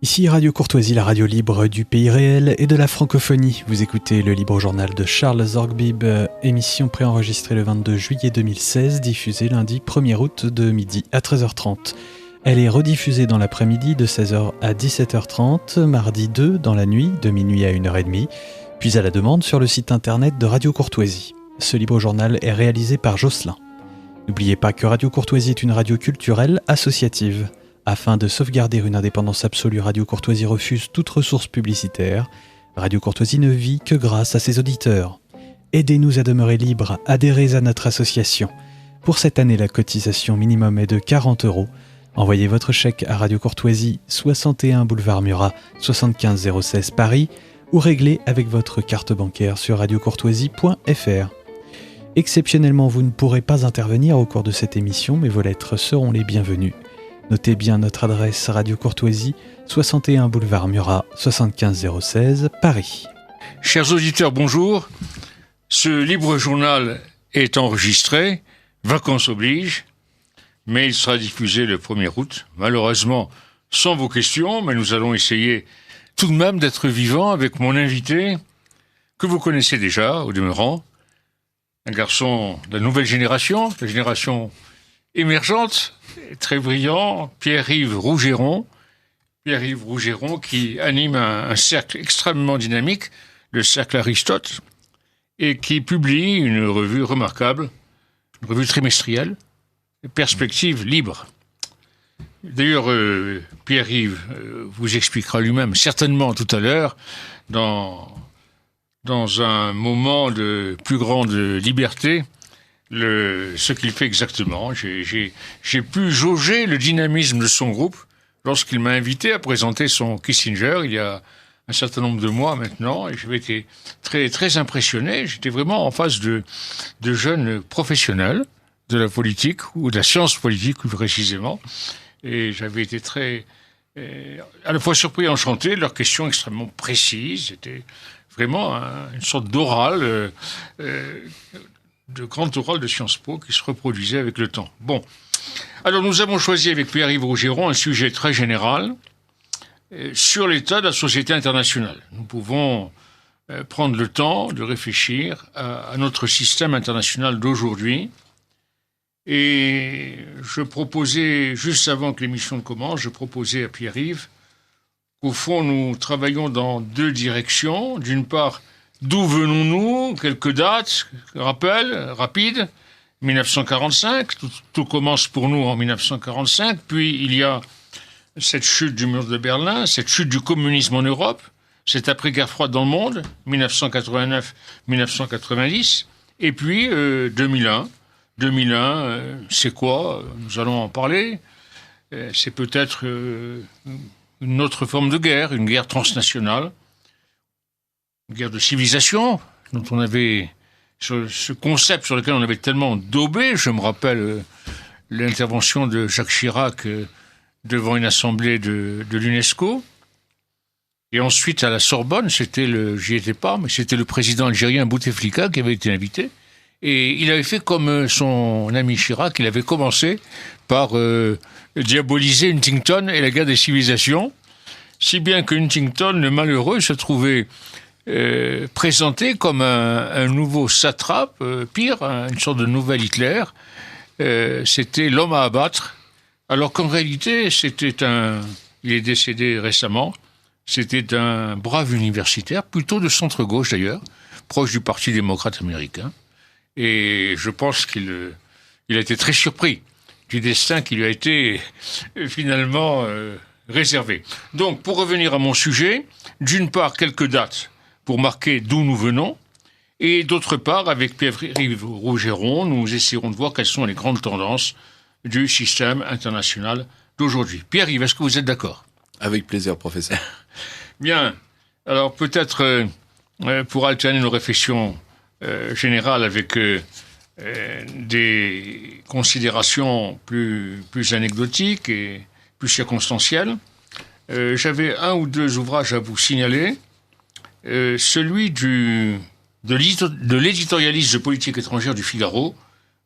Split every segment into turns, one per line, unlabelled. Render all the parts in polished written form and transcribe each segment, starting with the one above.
Ici Radio Courtoisie, la radio libre du pays réel et de la francophonie. Vous écoutez le libre journal de Charles Zorgbib, émission préenregistrée le 22 juillet 2016, diffusée lundi 1er août de midi à 13h30. Elle est rediffusée dans l'après-midi de 16h à 17h30, mardi 2 dans la nuit de minuit à 1h30, puis à la demande sur le site internet de Radio Courtoisie. Ce libre journal est réalisé par Jocelyn. N'oubliez pas que Radio Courtoisie est une radio culturelle associative. Afin de sauvegarder une indépendance absolue, Radio Courtoisie refuse toute ressource publicitaire. Radio Courtoisie ne vit que grâce à ses auditeurs. Aidez-nous à demeurer libres, adhérez à notre association. Pour cette année, la cotisation minimum est de 40 €. Envoyez votre chèque à Radio Courtoisie, 61 boulevard Murat, 75 016 Paris, ou réglez avec votre carte bancaire sur radiocourtoisie.fr. Exceptionnellement, vous ne pourrez pas intervenir au cours de cette émission, mais vos lettres seront les bienvenues. Notez bien notre adresse Radio Courtoisie, 61 boulevard Murat, 75 016 Paris.
Chers auditeurs, bonjour. Ce libre journal est enregistré, vacances oblige, mais il sera diffusé le 1er août. Malheureusement, sans vos questions, mais nous allons essayer tout de même d'être vivants avec mon invité, que vous connaissez déjà, au demeurant, un garçon de la nouvelle génération, la génération émergente, très brillant, Pierre-Yves Rougeron. Pierre-Yves Rougeron qui anime un cercle extrêmement dynamique, le Cercle Aristote, et qui publie une revue remarquable, une revue trimestrielle, Perspectives libres. D'ailleurs, Pierre-Yves vous expliquera lui-même certainement tout à l'heure, dans un moment de plus grande liberté, ce qu'il fait exactement. J'ai pu jauger le dynamisme de son groupe lorsqu'il m'a invité à présenter son Kissinger il y a un certain nombre de mois maintenant, et j'avais été très, très impressionné. J'étais vraiment en face de jeunes professionnels de la politique, ou de la science politique plus précisément, et j'avais été très, à la fois surpris et enchanté de leurs questions extrêmement précises. C'était vraiment une sorte d'oral, de grand oral de Sciences Po qui se reproduisait avec le temps. Bon, alors nous avons choisi avec Pierre-Yves Rougeron un sujet très général sur l'état de la société internationale. Nous pouvons prendre le temps de réfléchir à notre système international d'aujourd'hui. Et je proposais, juste avant que l'émission ne commence, je proposais à Pierre-Yves qu'au fond nous travaillons dans deux directions. D'une part, d'où venons-nous? Quelques dates, rappel, rapide. 1945, tout commence pour nous en 1945. Puis il y a cette chute du mur de Berlin, cette chute du communisme en Europe, cette après-guerre froide dans le monde, 1989-1990. Et puis 2001. 2001, c'est quoi? Nous allons en parler. C'est peut-être une autre forme de guerre, une guerre transnationale. Une guerre de civilisation, dont on avait, ce concept sur lequel on avait tellement daubé. Je me rappelle l'intervention de Jacques Chirac devant une assemblée de l'UNESCO. Et ensuite, à la Sorbonne, j'y étais pas, mais c'était le président algérien Bouteflika qui avait été invité. Et il avait fait comme son ami Chirac, il avait commencé par diaboliser Huntington et la guerre des civilisations, si bien que Huntington, le malheureux, se trouvait présenté comme un nouveau satrape, pire, une sorte de nouvel Hitler. C'était l'homme à abattre, alors qu'en réalité, il est décédé récemment, c'était un brave universitaire, plutôt de centre-gauche d'ailleurs, proche du Parti démocrate américain, et je pense qu'il a été très surpris du destin qui lui a été finalement réservé. Donc, pour revenir à mon sujet, d'une part, quelques dates pour marquer d'où nous venons, et d'autre part, avec Pierre-Yves Rougeron, nous essaierons de voir quelles sont les grandes tendances du système international d'aujourd'hui. Pierre-Yves, est-ce que vous êtes d'accord?
Avec plaisir, professeur.
Bien. Alors, peut-être, pour alterner nos réflexions générales avec des considérations plus anecdotiques et plus circonstancielles, j'avais un ou deux ouvrages à vous signaler. Celui de l'éditorialiste de politique étrangère du Figaro,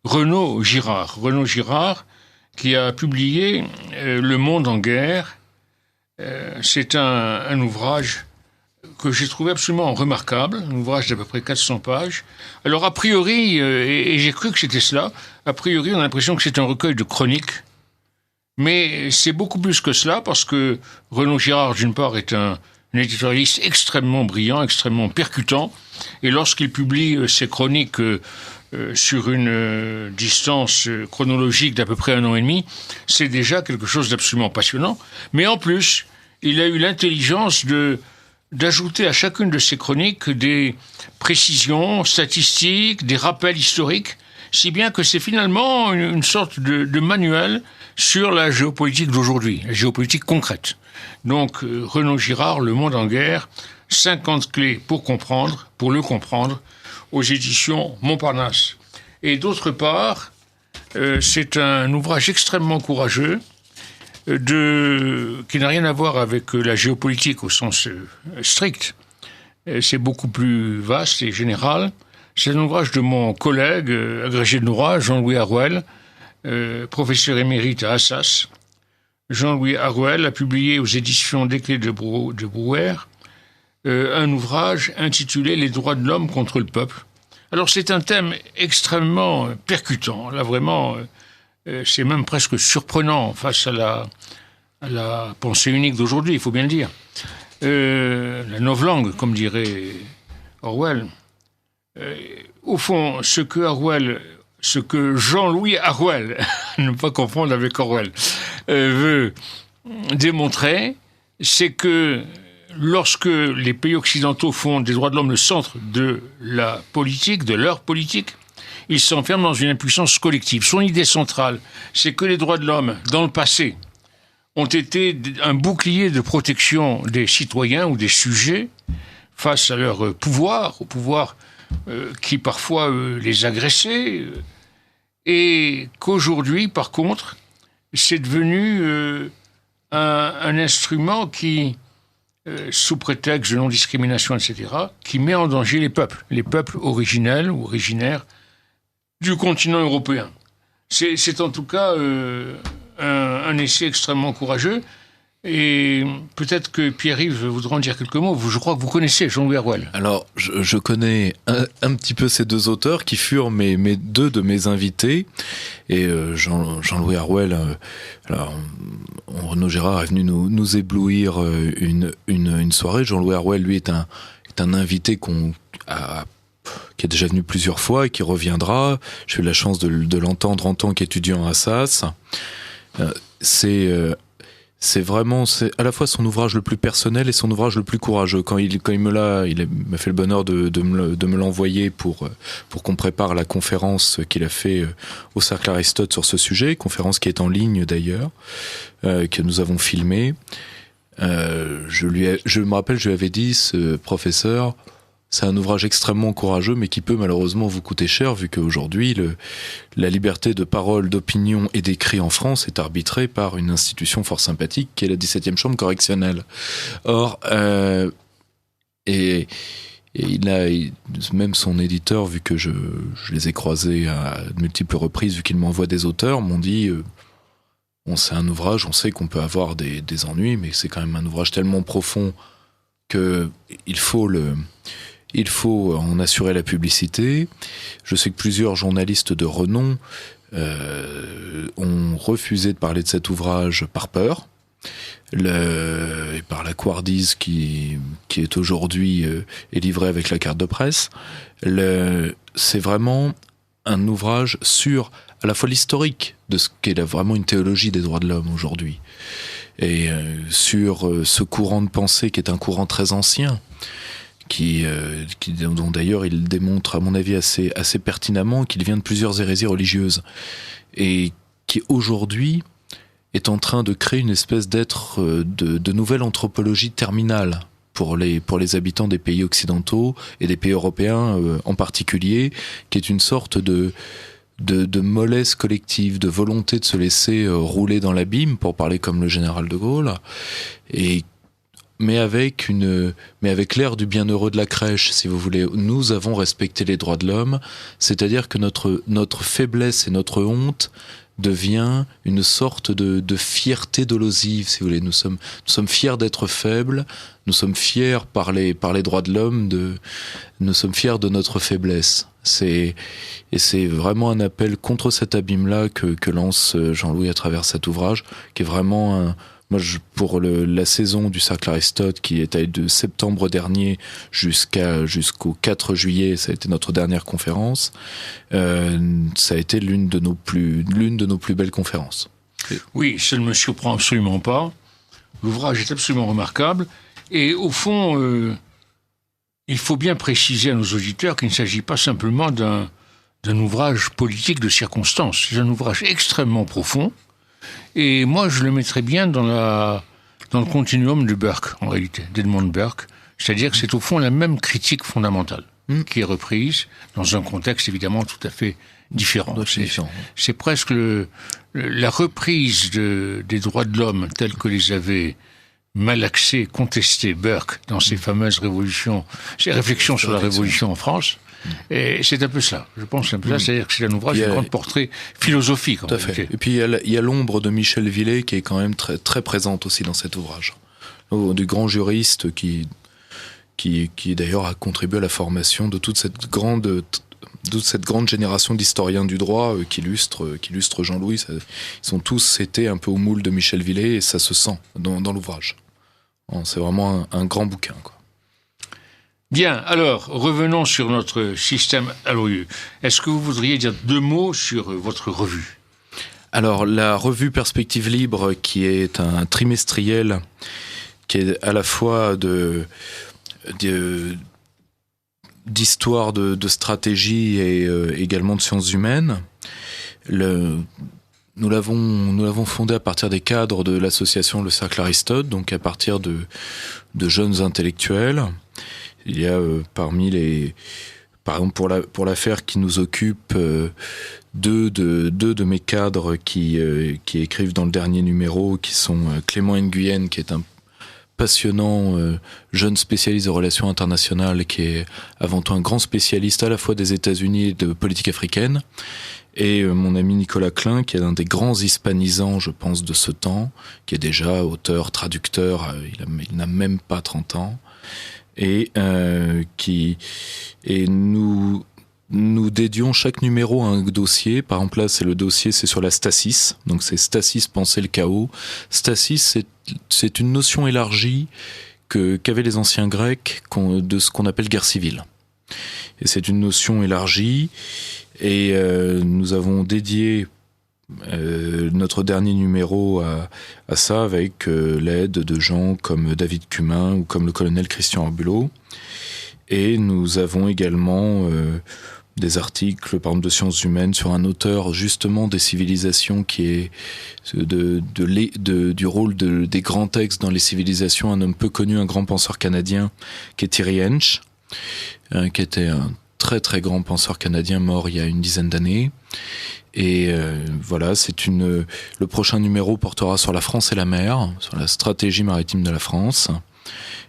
Renaud Girard. Renaud Girard, qui a publié Le Monde en guerre, C'est un ouvrage que j'ai trouvé absolument remarquable, un ouvrage d'à peu près 400 pages. Alors, a priori, et j'ai cru que c'était cela, a priori, on a l'impression que c'est un recueil de chroniques, mais c'est beaucoup plus que cela, parce que Renaud Girard, d'une part, est un éditorialiste extrêmement brillant, extrêmement percutant, et lorsqu'il publie ses chroniques sur une distance chronologique d'à peu près 1 an et demi, c'est déjà quelque chose d'absolument passionnant. Mais en plus, il a eu l'intelligence d'ajouter à chacune de ses chroniques des précisions statistiques, des rappels historiques, si bien que c'est finalement une sorte de manuel sur la géopolitique d'aujourd'hui, la géopolitique concrète. Donc, Renaud Girard, Le Monde en guerre, 50 clés pour le comprendre, aux éditions Montparnasse. Et d'autre part, c'est un ouvrage extrêmement courageux, qui n'a rien à voir avec la géopolitique au sens strict. C'est beaucoup plus vaste et général. C'est un ouvrage de mon collègue, agrégé de droit, Jean-Louis Harouel, professeur émérite à Assas. Jean-Louis Harouel a publié aux éditions des Clés de Brouwer un ouvrage intitulé « Les droits de l'homme contre le peuple ». Alors c'est un thème extrêmement percutant. Là vraiment, c'est même presque surprenant face à la pensée unique d'aujourd'hui, il faut bien le dire. La novlangue, comme dirait Orwell. Au fond, ce que Jean-Louis Harouel, ne pas confondre avec Orwell, veut démontrer, c'est que lorsque les pays occidentaux font des droits de l'homme le centre de la politique, de leur politique, ils s'enferment dans une impuissance collective. Son idée centrale, c'est que les droits de l'homme, dans le passé, ont été un bouclier de protection des citoyens ou des sujets face à leur pouvoir, au pouvoir qui parfois les agressait, et qu'aujourd'hui, par contre, c'est devenu un instrument qui, sous prétexte de non-discrimination, etc., qui met en danger les peuples originels ou originaires du continent européen. C'est en tout cas un essai extrêmement courageux, et peut-être que Pierre-Yves voudra en dire quelques mots. Je crois que vous connaissez Jean-Louis Harouel.
Alors, je connais un petit peu ces deux auteurs qui furent mes deux de mes invités. Et Jean-Louis Harouel, Renaud Girard est venu nous éblouir une soirée. Jean-Louis Harouel, lui, est un invité qui est déjà venu plusieurs fois et qui reviendra. J'ai eu la chance de l'entendre en tant qu'étudiant à Assas. C'est vraiment, c'est à la fois son ouvrage le plus personnel et son ouvrage le plus courageux. Quand il m'a fait le bonheur de me l'envoyer pour qu'on prépare la conférence qu'il a fait au Cercle Aristote sur ce sujet, conférence qui est en ligne d'ailleurs, que nous avons filmée. Je me rappelle, je lui avais dit, ce professeur, c'est un ouvrage extrêmement courageux, mais qui peut malheureusement vous coûter cher, vu qu'aujourd'hui, la liberté de parole, d'opinion et d'écrit en France est arbitrée par une institution fort sympathique, qui est la 17e chambre correctionnelle. Or, même son éditeur, vu que je les ai croisés à de multiples reprises, vu qu'il m'envoie des auteurs, m'ont dit... c'est un ouvrage, on sait qu'on peut avoir des ennuis, mais c'est quand même un ouvrage tellement profond qu'il faut en assurer la publicité. Je sais que plusieurs journalistes de renom ont refusé de parler de cet ouvrage par peur, et par la couardise qui est aujourd'hui est livrée avec la carte de presse. C'est vraiment un ouvrage sur à la fois l'historique de ce qu'est vraiment une théologie des droits de l'homme aujourd'hui, et sur ce courant de pensée qui est un courant très ancien, dont d'ailleurs il démontre à mon avis assez pertinemment qu'il vient de plusieurs hérésies religieuses, et qui aujourd'hui est en train de créer une espèce d'être de nouvelle anthropologie terminale pour les habitants des pays occidentaux et des pays européens en particulier, qui est une sorte de mollesse collective, de volonté de se laisser rouler dans l'abîme, pour parler comme le général de Gaulle, et mais avec l'ère du bienheureux de la crèche, si vous voulez. Nous avons respecté les droits de l'homme, c'est-à-dire que notre faiblesse et notre honte devient une sorte de fierté dolosive, si vous voulez. Nous sommes fiers d'être faibles, nous sommes fiers par les droits de l'homme, nous sommes fiers de notre faiblesse. Et c'est vraiment un appel contre cet abîme-là que lance Jean-Louis à travers cet ouvrage, qui est vraiment pour la saison du Cercle Aristote, qui est allée de septembre dernier jusqu'au 4 juillet, ça a été notre dernière conférence. Ça a été l'une de nos plus belles conférences.
Oui, ça ne me surprend absolument pas. L'ouvrage est absolument remarquable. Et au fond, il faut bien préciser à nos auditeurs qu'il ne s'agit pas simplement d'un ouvrage politique de circonstance. C'est un ouvrage extrêmement profond. Et moi, je le mettrais bien dans le continuum de Burke, en réalité, d'Edmund Burke. C'est-à-dire que c'est au fond la même critique fondamentale qui est reprise dans un contexte évidemment tout à fait différent. C'est presque la reprise des droits de l'homme tels que les avait malaxés, contestés Burke dans ses fameuses ses réflexions sur la Révolution en France. Et c'est un peu ça, je pense, c'est un peu ça, c'est-à-dire que c'est un ouvrage, un grand portrait philosophique.
Tout à fait. Et puis il y a l'ombre de Michel Villet qui est quand même très, très présente aussi dans cet ouvrage. Du grand juriste qui d'ailleurs a contribué à la formation de toute cette grande génération d'historiens du droit qui illustre Jean-Louis. Ils ont tous été un peu au moule de Michel Villet et ça se sent dans l'ouvrage. C'est vraiment un grand bouquin, quoi.
Bien, alors, revenons sur notre système alloyeux. Est-ce que vous voudriez dire 2 mots sur votre revue ?
Alors, la revue Perspective Libre, qui est un trimestriel, qui est à la fois d'histoire, de stratégie et également de sciences humaines. Nous l'avons fondé à partir des cadres de l'association Le Cercle Aristote, donc à partir de jeunes intellectuels. Il y a par exemple pour l'affaire qui nous occupe, deux de mes cadres qui écrivent dans le dernier numéro, qui sont Clément Nguyen, qui est un passionnant jeune spécialiste de relations internationales, qui est avant tout un grand spécialiste à la fois des États-Unis et de politique africaine, et mon ami Nicolas Klein, qui est un des grands hispanisants, je pense, de ce temps, qui est déjà auteur, traducteur, il n'a même pas 30 ans, et nous dédions chaque numéro à un dossier. Par exemple, là, c'est sur la stasis. Donc, c'est stasis, penser le chaos. Stasis, c'est une notion élargie qu'avaient les anciens Grecs de ce qu'on appelle guerre civile. Et c'est une notion élargie. Et nous avons dédié notre dernier numéro à ça, avec l'aide de gens comme David Cumin ou comme le colonel Christian Arbulot. Et nous avons également des articles, par exemple, de sciences humaines sur un auteur justement des civilisations, qui est du rôle des grands textes dans les civilisations, un homme peu connu, un grand penseur canadien, qui est Thierry Hench, qui était un très très grand penseur canadien mort il y a une dizaine d'années. Et voilà, le prochain numéro portera sur la France et la mer, sur la stratégie maritime de la France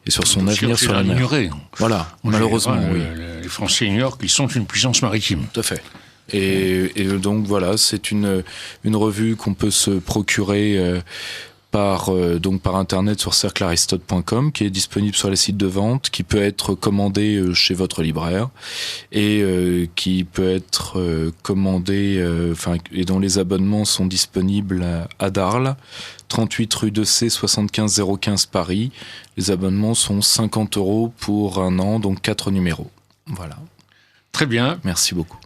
et sur son avenir sur la mer.
Ignoré.
Voilà, malheureusement, oui.
Les Français ignorent qu'ils sont une puissance maritime.
Tout à fait. Et donc voilà, c'est une revue qu'on peut se procurer par internet sur cerclearistote.com, qui est disponible sur les sites de vente, qui peut être commandé chez votre libraire et qui peut être commandé, et dont les abonnements sont disponibles à Darles, 38 rue de C, 75 015 Paris. Les abonnements sont 50 € pour un an, donc 4 numéros. Voilà.
Très bien.
Merci beaucoup.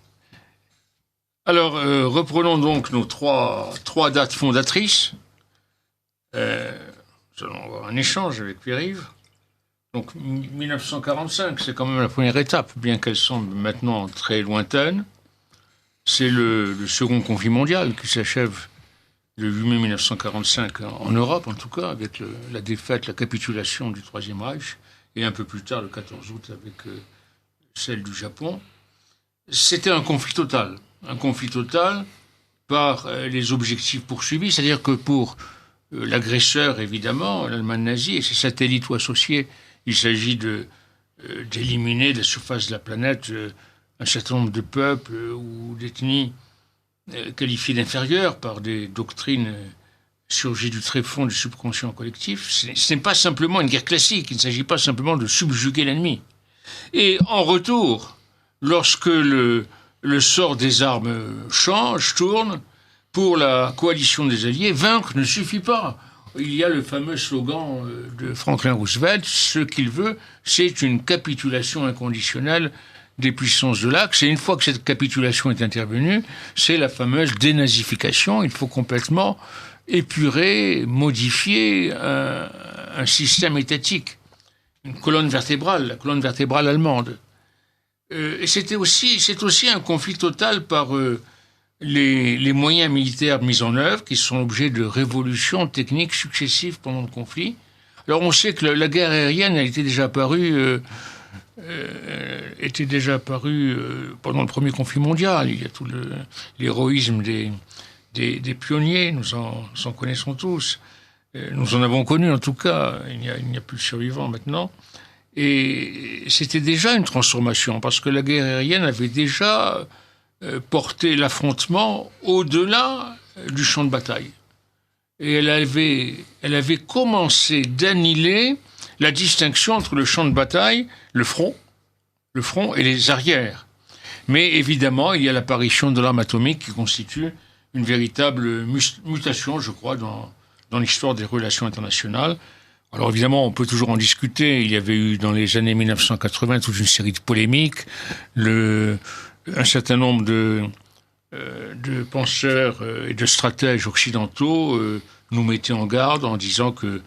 Alors, reprenons donc nos trois dates fondatrices. Nous allons avoir un échange avec Pierre-Yves. Donc 1945, c'est quand même la première étape, bien qu'elle semble maintenant très lointaine. C'est le second conflit mondial qui s'achève le 8 mai 1945 en Europe, en tout cas, avec la défaite, la capitulation du Troisième Reich, et un peu plus tard, le 14 août, avec celle du Japon. C'était un conflit total par les objectifs poursuivis, c'est-à-dire que pour l'agresseur, évidemment, l'Allemagne nazie, et ses satellites ou associés. Il s'agit d'éliminer de la surface de la planète un certain nombre de peuples ou d'ethnies qualifiés d'inférieurs par des doctrines surgies du tréfonds du subconscient collectif. Ce n'est pas simplement une guerre classique, il ne s'agit pas simplement de subjuguer l'ennemi. Et en retour, lorsque le sort des armes change, tourne, pour la coalition des Alliés, vaincre ne suffit pas. Il y a le fameux slogan de Franklin Roosevelt, ce qu'il veut, c'est une capitulation inconditionnelle des puissances de l'Axe, et une fois que cette capitulation est intervenue, c'est la fameuse dénazification. Il faut complètement épurer, modifier un système étatique, une colonne vertébrale, la colonne vertébrale allemande. Et c'est aussi un conflit total par les moyens militaires mis en œuvre, qui sont l'objet de révolutions techniques successives pendant le conflit. Alors on sait que la guerre aérienne elle était déjà apparue pendant le premier conflit mondial. Il y a tout l'héroïsme des pionniers, nous en connaissons tous. Nous en avons connu en tout cas, il n'y a plus de survivants maintenant. Et c'était déjà une transformation, parce que la guerre aérienne avait déjà porté l'affrontement au-delà du champ de bataille. Et elle avait commencé d'annihiler la distinction entre le champ de bataille, le front et les arrières. Mais évidemment, il y a l'apparition de l'arme atomique qui constitue une véritable mutation, je crois, dans l'histoire des relations internationales. Alors évidemment, on peut toujours en discuter. Il y avait eu dans les années 1980 toute une série de polémiques. Un certain nombre de penseurs et de stratèges occidentaux nous mettaient en garde en disant que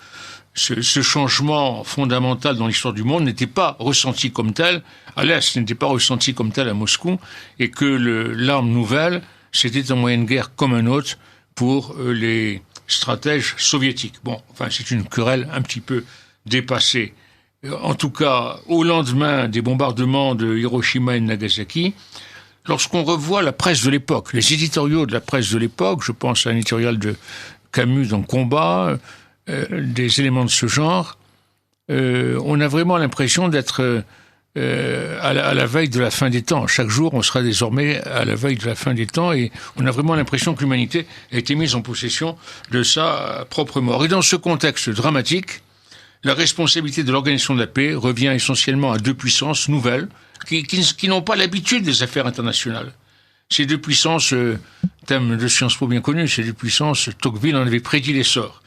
ce changement fondamental dans l'histoire du monde n'était pas ressenti comme tel à l'Est, n'était pas ressenti comme tel à Moscou, et que l'arme nouvelle, c'était un moyen de guerre comme un autre pour les stratèges soviétiques. Bon, enfin, c'est une querelle un petit peu dépassée. En tout cas, au lendemain des bombardements de Hiroshima et de Nagasaki, lorsqu'on revoit la presse de l'époque, les éditoriaux de la presse de l'époque, je pense à un éditorial de Camus dans Combat, des éléments de ce genre, on a vraiment l'impression d'être à la veille de la fin des temps. Chaque jour, on sera désormais à la veille de la fin des temps, et on a vraiment l'impression que l'humanité a été mise en possession de sa propre mort. Et dans ce contexte dramatique, la responsabilité de l'organisation de la paix revient essentiellement à deux puissances nouvelles qui n'ont pas l'habitude des affaires internationales. Ces deux puissances, thème de Sciences Po bien connu, ces deux puissances, Tocqueville en avait prédit l'essor.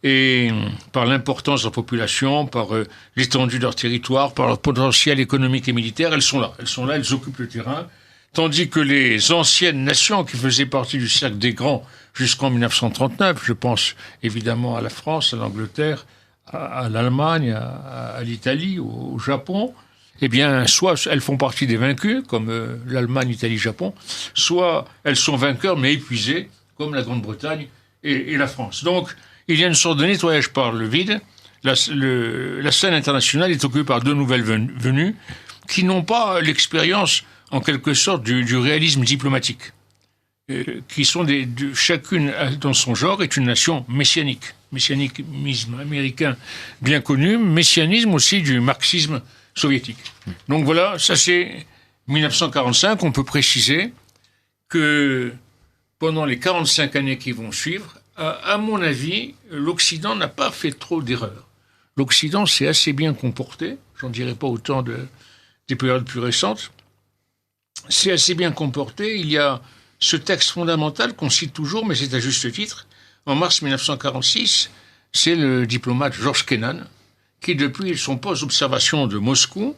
Et par l'importance de la population, par l'étendue de leur territoire, par leur potentiel économique et militaire, elles sont là, elles occupent le terrain. Tandis que les anciennes nations qui faisaient partie du cercle des grands jusqu'en 1939, je pense évidemment à la France, à l'Angleterre, à l'Allemagne, à l'Italie, au Japon, eh bien, soit elles font partie des vaincus, comme l'Allemagne, l'Italie, le Japon, soit elles sont vainqueurs mais épuisées, comme la Grande-Bretagne et la France. Donc, il y a une sorte de nettoyage par le vide. La scène internationale est occupée par deux nouvelles venues qui n'ont pas l'expérience, en quelque sorte, du réalisme diplomatique, qui sont chacune dans son genre est une nation messianique. Messianisme américain bien connu, messianisme aussi du marxisme soviétique. Donc voilà, ça c'est 1945. On peut préciser que pendant les 45 années qui vont suivre, à mon avis, l'Occident n'a pas fait trop d'erreurs. L'Occident s'est assez bien comporté, j'en dirais pas autant des périodes plus récentes, s'est assez bien comporté. Il y a ce texte fondamental qu'on cite toujours, mais c'est à juste titre. En mars 1946, c'est le diplomate George Kennan qui, depuis son poste d'observation de Moscou,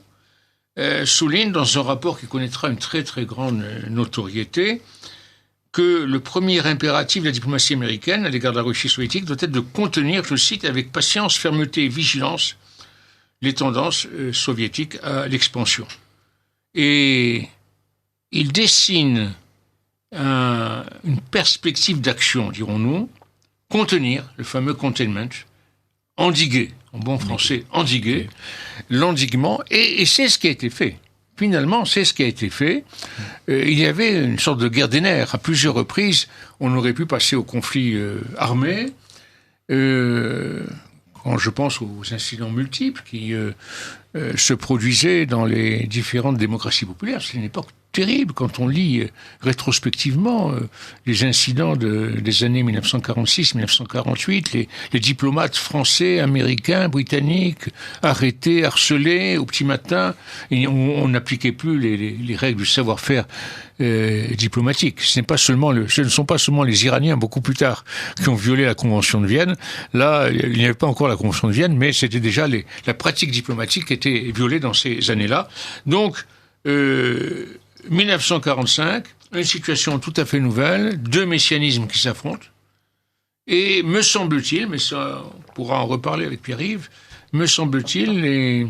souligne dans un rapport qui connaîtra une très très grande notoriété que le premier impératif de la diplomatie américaine à l'égard de la Russie soviétique doit être de contenir, je cite, avec patience, fermeté et vigilance, les tendances soviétiques à l'expansion. Et il dessine une perspective d'action, dirons-nous, contenir, le fameux containment, endiguer, en bon français, endiguer, l'endiguement, et c'est ce qui a été fait. Finalement, c'est ce qui a été fait. Il y avait une sorte de guerre des nerfs. À plusieurs reprises, on aurait pu passer au conflit armé. quand je pense aux incidents multiples qui se produisaient dans les différentes démocraties populaires. C'est une époque terrible quand on lit rétrospectivement les incidents des années 1946-1948, les diplomates français, américains, britanniques arrêtés, harcelés au petit matin, et on n'appliquait plus les règles du savoir-faire diplomatique. Ce ne sont pas seulement les Iraniens, beaucoup plus tard, qui ont violé la Convention de Vienne. Là, il n'y avait pas encore la Convention de Vienne, mais c'était déjà la pratique diplomatique qui était violée dans ces années-là. Donc, 1945, une situation tout à fait nouvelle, deux messianismes qui s'affrontent, et me semble-t-il, mais ça, on pourra en reparler avec Pierre-Yves, me semble-t-il,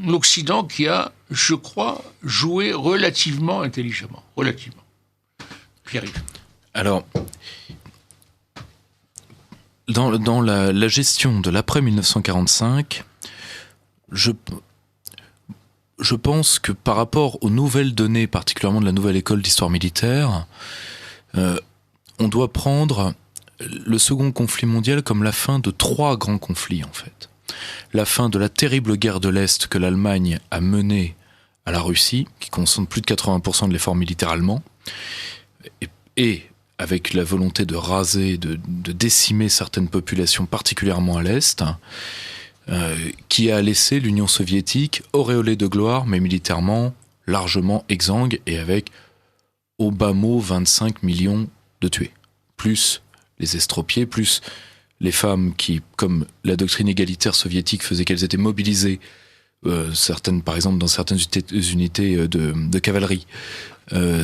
l'Occident qui a, je crois, joué relativement intelligemment. Relativement. Pierre-Yves.
Alors, dans la gestion de l'après-1945, je pense que par rapport aux nouvelles données, particulièrement de la nouvelle école d'histoire militaire, on doit prendre le second conflit mondial comme la fin de 3 grands conflits, en fait. La fin de la terrible guerre de l'Est que l'Allemagne a menée à la Russie, qui concentre plus de 80% de l'effort militaire allemand, et avec la volonté de raser, de décimer certaines populations, particulièrement à l'Est, qui a laissé l'Union soviétique auréolée de gloire, mais militairement largement exsangue, et avec, au bas mot, 25 millions de tués. Plus les estropiés, plus les femmes qui, comme la doctrine égalitaire soviétique faisait qu'elles étaient mobilisées, certaines, par exemple, dans certaines unités de cavalerie,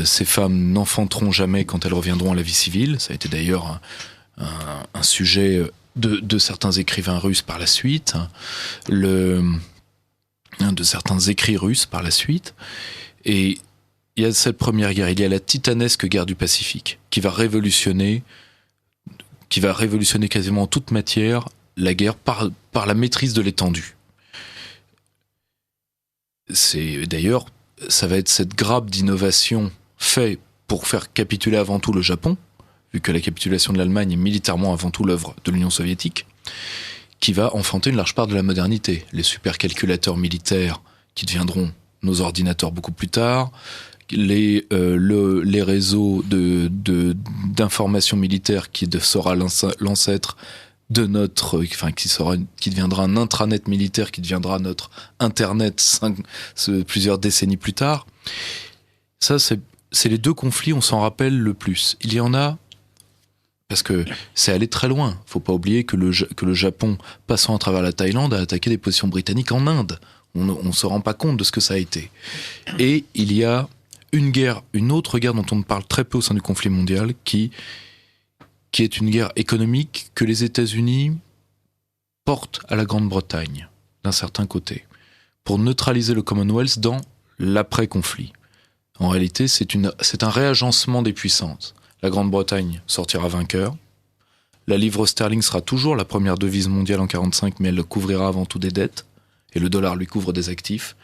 ces femmes n'enfanteront jamais quand elles reviendront à la vie civile. Ça a été d'ailleurs un sujet de certains écrivains russes par la suite, de certains écrits russes par la suite. Et il y a cette première guerre, il y a la titanesque guerre du Pacifique, qui va révolutionner quasiment en toute matière la guerre par la maîtrise de l'étendue. D'ailleurs, ça va être cette grappe d'innovation faite pour faire capituler avant tout le Japon, vu que la capitulation de l'Allemagne est militairement avant tout l'œuvre de l'Union soviétique, qui va enfanter une large part de la modernité. Les supercalculateurs militaires qui deviendront nos ordinateurs beaucoup plus tard, les réseaux d'information militaire qui sera l'ancêtre de notre, qui deviendra un intranet militaire, qui deviendra notre internet plusieurs décennies plus tard. Ça, c'est les 2 conflits, on s'en rappelle le plus. Il y en a, parce que c'est allé très loin. Faut pas oublier que le Japon, passant à travers la Thaïlande, a attaqué des positions britanniques en Inde. On se rend pas compte de ce que ça a été. Et il y a une autre guerre dont on parle très peu au sein du conflit mondial, qui est une guerre économique que les États-Unis portent à la Grande-Bretagne, d'un certain côté, pour neutraliser le Commonwealth dans l'après-conflit. En réalité, c'est un réagencement des puissances. La Grande-Bretagne sortira vainqueur. La livre sterling sera toujours la première devise mondiale en 1945, mais elle couvrira avant tout des dettes, et le dollar lui couvre des actifs.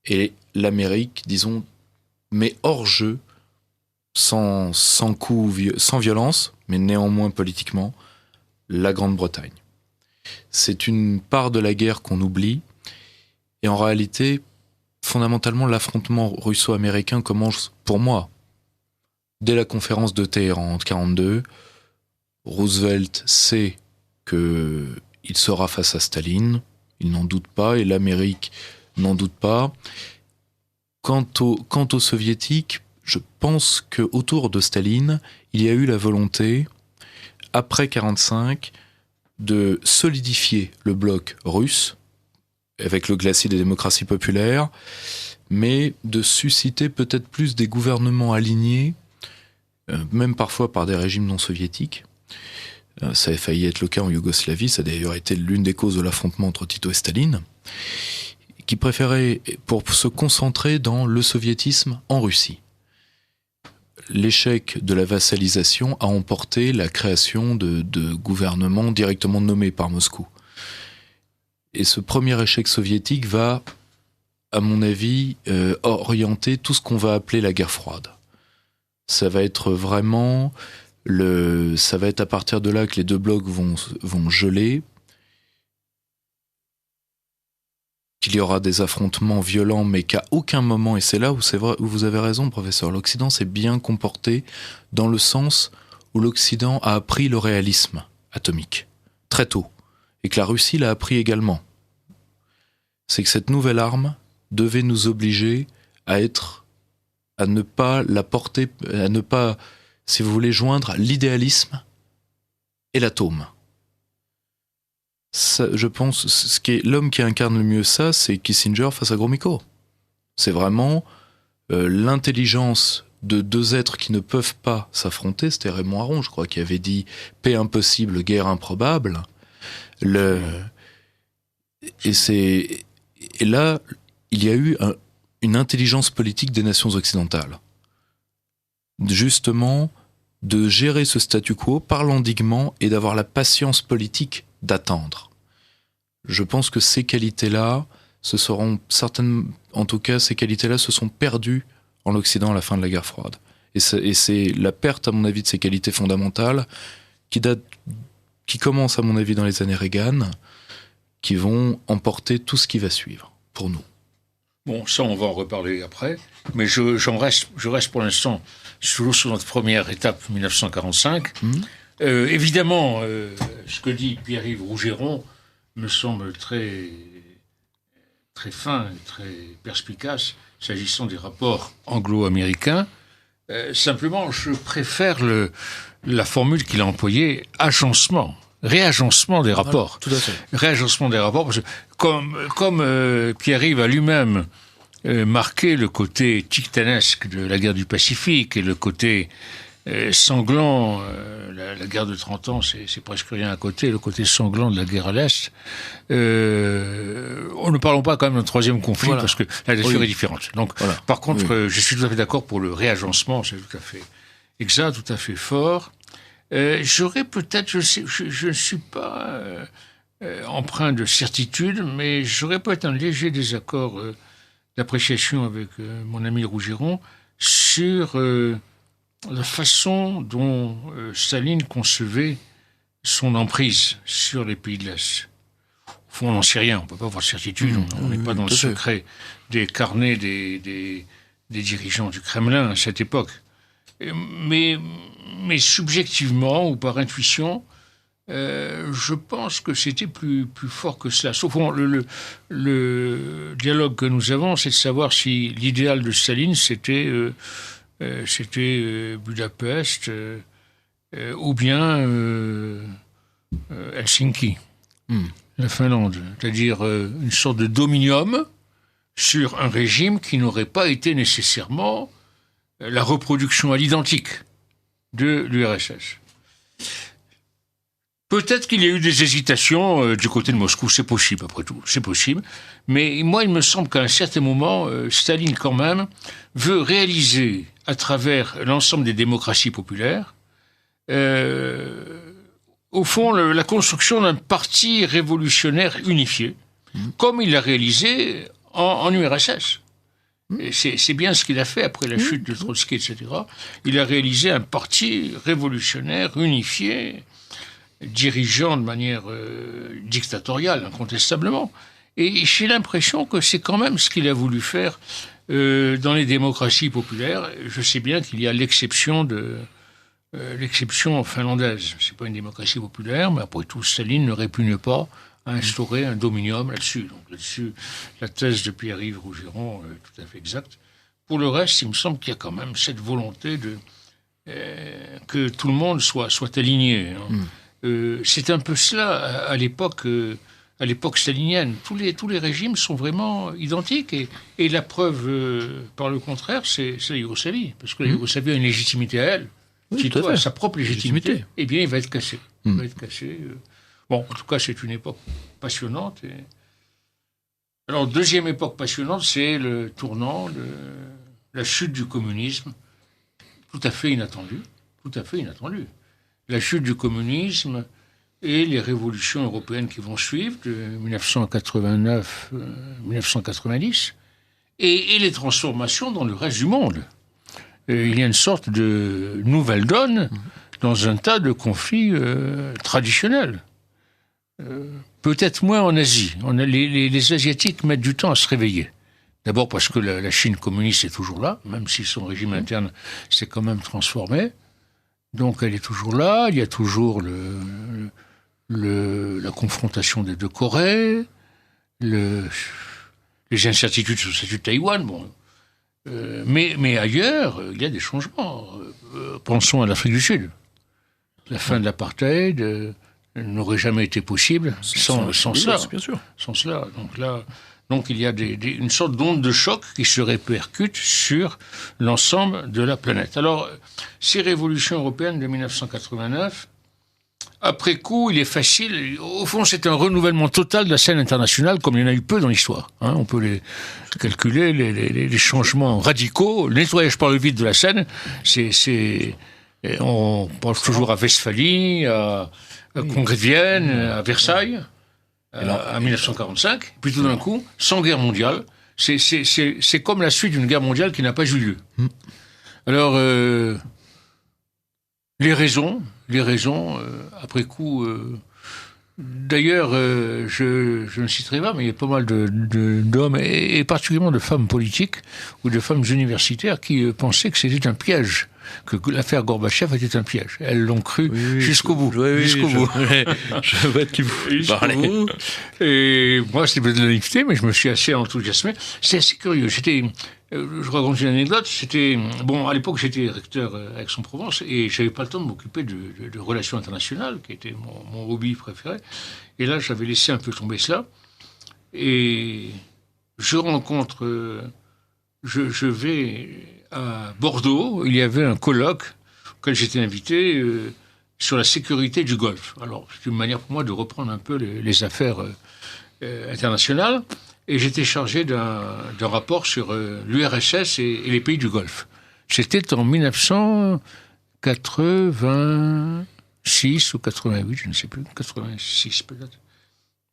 Et l'Amérique, disons, met hors jeu, sans violence, mais néanmoins politiquement, la Grande-Bretagne. C'est une part de la guerre qu'on oublie, et en réalité, fondamentalement, l'affrontement russo-américain commence, pour moi, dès la conférence de Téhéran en 1942. Roosevelt sait qu'il sera face à Staline, il n'en doute pas, et l'Amérique n'en doute pas. Quant aux soviétiques, je pense qu'autour de Staline, il y a eu la volonté, après 1945, de solidifier le bloc russe, avec le glacis des démocraties populaires, mais de susciter peut-être plus des gouvernements alignés, même parfois par des régimes non soviétiques. Ça a failli être le cas en Yougoslavie, ça a d'ailleurs été l'une des causes de l'affrontement entre Tito et Staline, qui préféraient pour se concentrer dans le soviétisme en Russie. L'échec de la vassalisation a emporté la création de gouvernements directement nommés par Moscou. Et ce premier échec soviétique va, à mon avis, orienter tout ce qu'on va appeler la guerre froide. Ça va être vraiment Ça va être à partir de là que les deux blocs vont geler, qu'il y aura des affrontements violents, mais qu'à aucun moment, et c'est là où c'est vrai, où vous avez raison, professeur, l'Occident s'est bien comporté dans le sens où l'Occident a appris le réalisme atomique, très tôt, et que la Russie l'a appris également. C'est que cette nouvelle arme devait nous obliger à ne pas la porter, à ne pas, si vous voulez, joindre l'idéalisme et l'atome. Ça, je pense, l'homme qui incarne le mieux ça, c'est Kissinger face à Gromyko. C'est vraiment l'intelligence de deux êtres qui ne peuvent pas s'affronter. C'était Raymond Aron, je crois, qui avait dit « paix impossible, guerre improbable ». Et là, il y a eu une intelligence politique des nations occidentales. Justement, de gérer ce statu quo par l'endiguement et d'avoir la patience politique d'attendre. Je pense que ces qualités-là, en tout cas, ces qualités-là se sont perdues en Occident à la fin de la guerre froide. Et c'est la perte, à mon avis, de ces qualités fondamentales qui commence, à mon avis, dans les années Reagan, qui vont emporter tout ce qui va suivre, pour nous.
Bon, ça, on va en reparler après, mais je reste pour l'instant toujours sur notre première étape, 1945. Évidemment, ce que dit Pierre-Yves Rougeron me semble très, très fin, très perspicace, s'agissant des rapports anglo-américains. Simplement, je préfère la formule qu'il a employée, agencement. Réagencement des rapports.
Voilà, tout à fait.
Réagencement des rapports, parce que comme Pierre-Yves a lui-même marqué le côté titanesque de la guerre du Pacifique et le côté sanglant, la guerre de 30 ans, c'est presque rien à côté, le côté sanglant de la guerre à l'Est. Ne parlons pas quand même d'un troisième conflit, voilà, parce que la nature est différente. Donc, voilà. Par contre, je suis tout à fait d'accord pour le réagencement, c'est tout à fait exact, tout à fait fort. J'aurais peut-être, je ne suis pas empreint de certitude, mais j'aurais peut-être un léger désaccord d'appréciation avec mon ami Rougeron sur la façon dont Staline concevait son emprise sur les pays de l'Est. Au fond, on n'en sait rien, on ne peut pas avoir de certitude, on n'est pas dans le secret des carnets des dirigeants du Kremlin à cette époque. Mais subjectivement ou par intuition, je pense que c'était plus fort que cela. Sauf le dialogue que nous avons, c'est de savoir si l'idéal de Staline, c'était Budapest ou bien Helsinki, la Finlande. C'est-à-dire une sorte de dominium sur un régime qui n'aurait pas été nécessairement la reproduction à l'identique de l'URSS. Peut-être qu'il y a eu des hésitations du côté de Moscou, c'est possible après tout, c'est possible. Mais moi, il me semble qu'à un certain moment, Staline quand même veut réaliser à travers l'ensemble des démocraties populaires, au fond, la construction d'un parti révolutionnaire unifié, comme il l'a réalisé en URSS. Et c'est bien ce qu'il a fait après la chute de Trotsky, etc. Il a réalisé un parti révolutionnaire unifié, dirigeant de manière dictatoriale, incontestablement. Et j'ai l'impression que c'est quand même ce qu'il a voulu faire dans les démocraties populaires. Je sais bien qu'il y a l'exception finlandaise. C'est pas une démocratie populaire, mais après tout, Staline ne répugne pas à instaurer un dominium là-dessus. Donc là-dessus, la thèse de Pierre-Yves Rougeron est tout à fait exacte. Pour le reste, il me semble qu'il y a quand même cette volonté que tout le monde soit aligné. C'est un peu cela à l'époque stalinienne. Tous les régimes sont vraiment identiques. Et la preuve, par le contraire, c'est la Yougoslavie. Parce que la Yougoslavie a une légitimité à elle. Tito a sa propre légitimité. Eh bien, il va être cassé. Bon, en tout cas, c'est une époque passionnante. Alors, deuxième époque passionnante, c'est le tournant de la chute du communisme. Tout à fait inattendu. La chute du communisme et les révolutions européennes qui vont suivre, de 1989-1990, et les transformations dans le reste du monde. Il y a une sorte de nouvelle donne dans un tas de conflits traditionnels. Peut-être moins en Asie. Les Asiatiques mettent du temps à se réveiller. D'abord parce que la Chine communiste est toujours là, même si son régime interne s'est quand même transformé. Donc elle est toujours là, il y a toujours la confrontation des deux Corées, les incertitudes sur le statut de Taïwan, bon. Mais ailleurs, il y a des changements. Pensons à l'Afrique du Sud. La fin de l'apartheid n'aurait jamais été possible sans cela.
Bien sûr.
Sans cela. Donc il y a une sorte d'onde de choc qui se répercute sur l'ensemble de la planète. Alors, ces révolutions européennes de 1989, après coup, il est facile. Au fond, c'est un renouvellement total de la scène internationale, comme il y en a eu peu dans l'histoire. On peut les calculer, les changements radicaux, le nettoyage par le vide de la scène. On pense toujours à Westphalie, à Congrès de Vienne, à Versailles. En 1945, puis tout d'un coup, sans guerre mondiale, c'est comme la suite d'une guerre mondiale qui n'a pas eu lieu. Alors, les raisons, après coup, d'ailleurs, je ne citerai pas, mais il y a pas mal d'hommes, et particulièrement de femmes politiques, ou de femmes universitaires, qui pensaient que c'était un piège, que l'affaire Gorbatchev était un piège. Elles l'ont cru jusqu'au bout.
Jusqu'au bout. Je vois de qui vous parlez.
Et moi, c'était peut-être de la naïveté, mais je me suis assez enthousiasmé. C'est assez curieux. Je raconte une anecdote. À l'époque, j'étais recteur à Aix-en-Provence et j'avais pas le temps de m'occuper de relations internationales, qui était mon hobby préféré. Et là, j'avais laissé un peu tomber cela. Et je vais à Bordeaux, il y avait un colloque auquel j'étais invité sur la sécurité du Golfe. Alors, c'est une manière pour moi de reprendre un peu les affaires internationales. Et j'étais chargé d'un rapport sur l'URSS et les pays du Golfe. C'était en 1986 ou 88, je ne sais plus, 86 peut-être.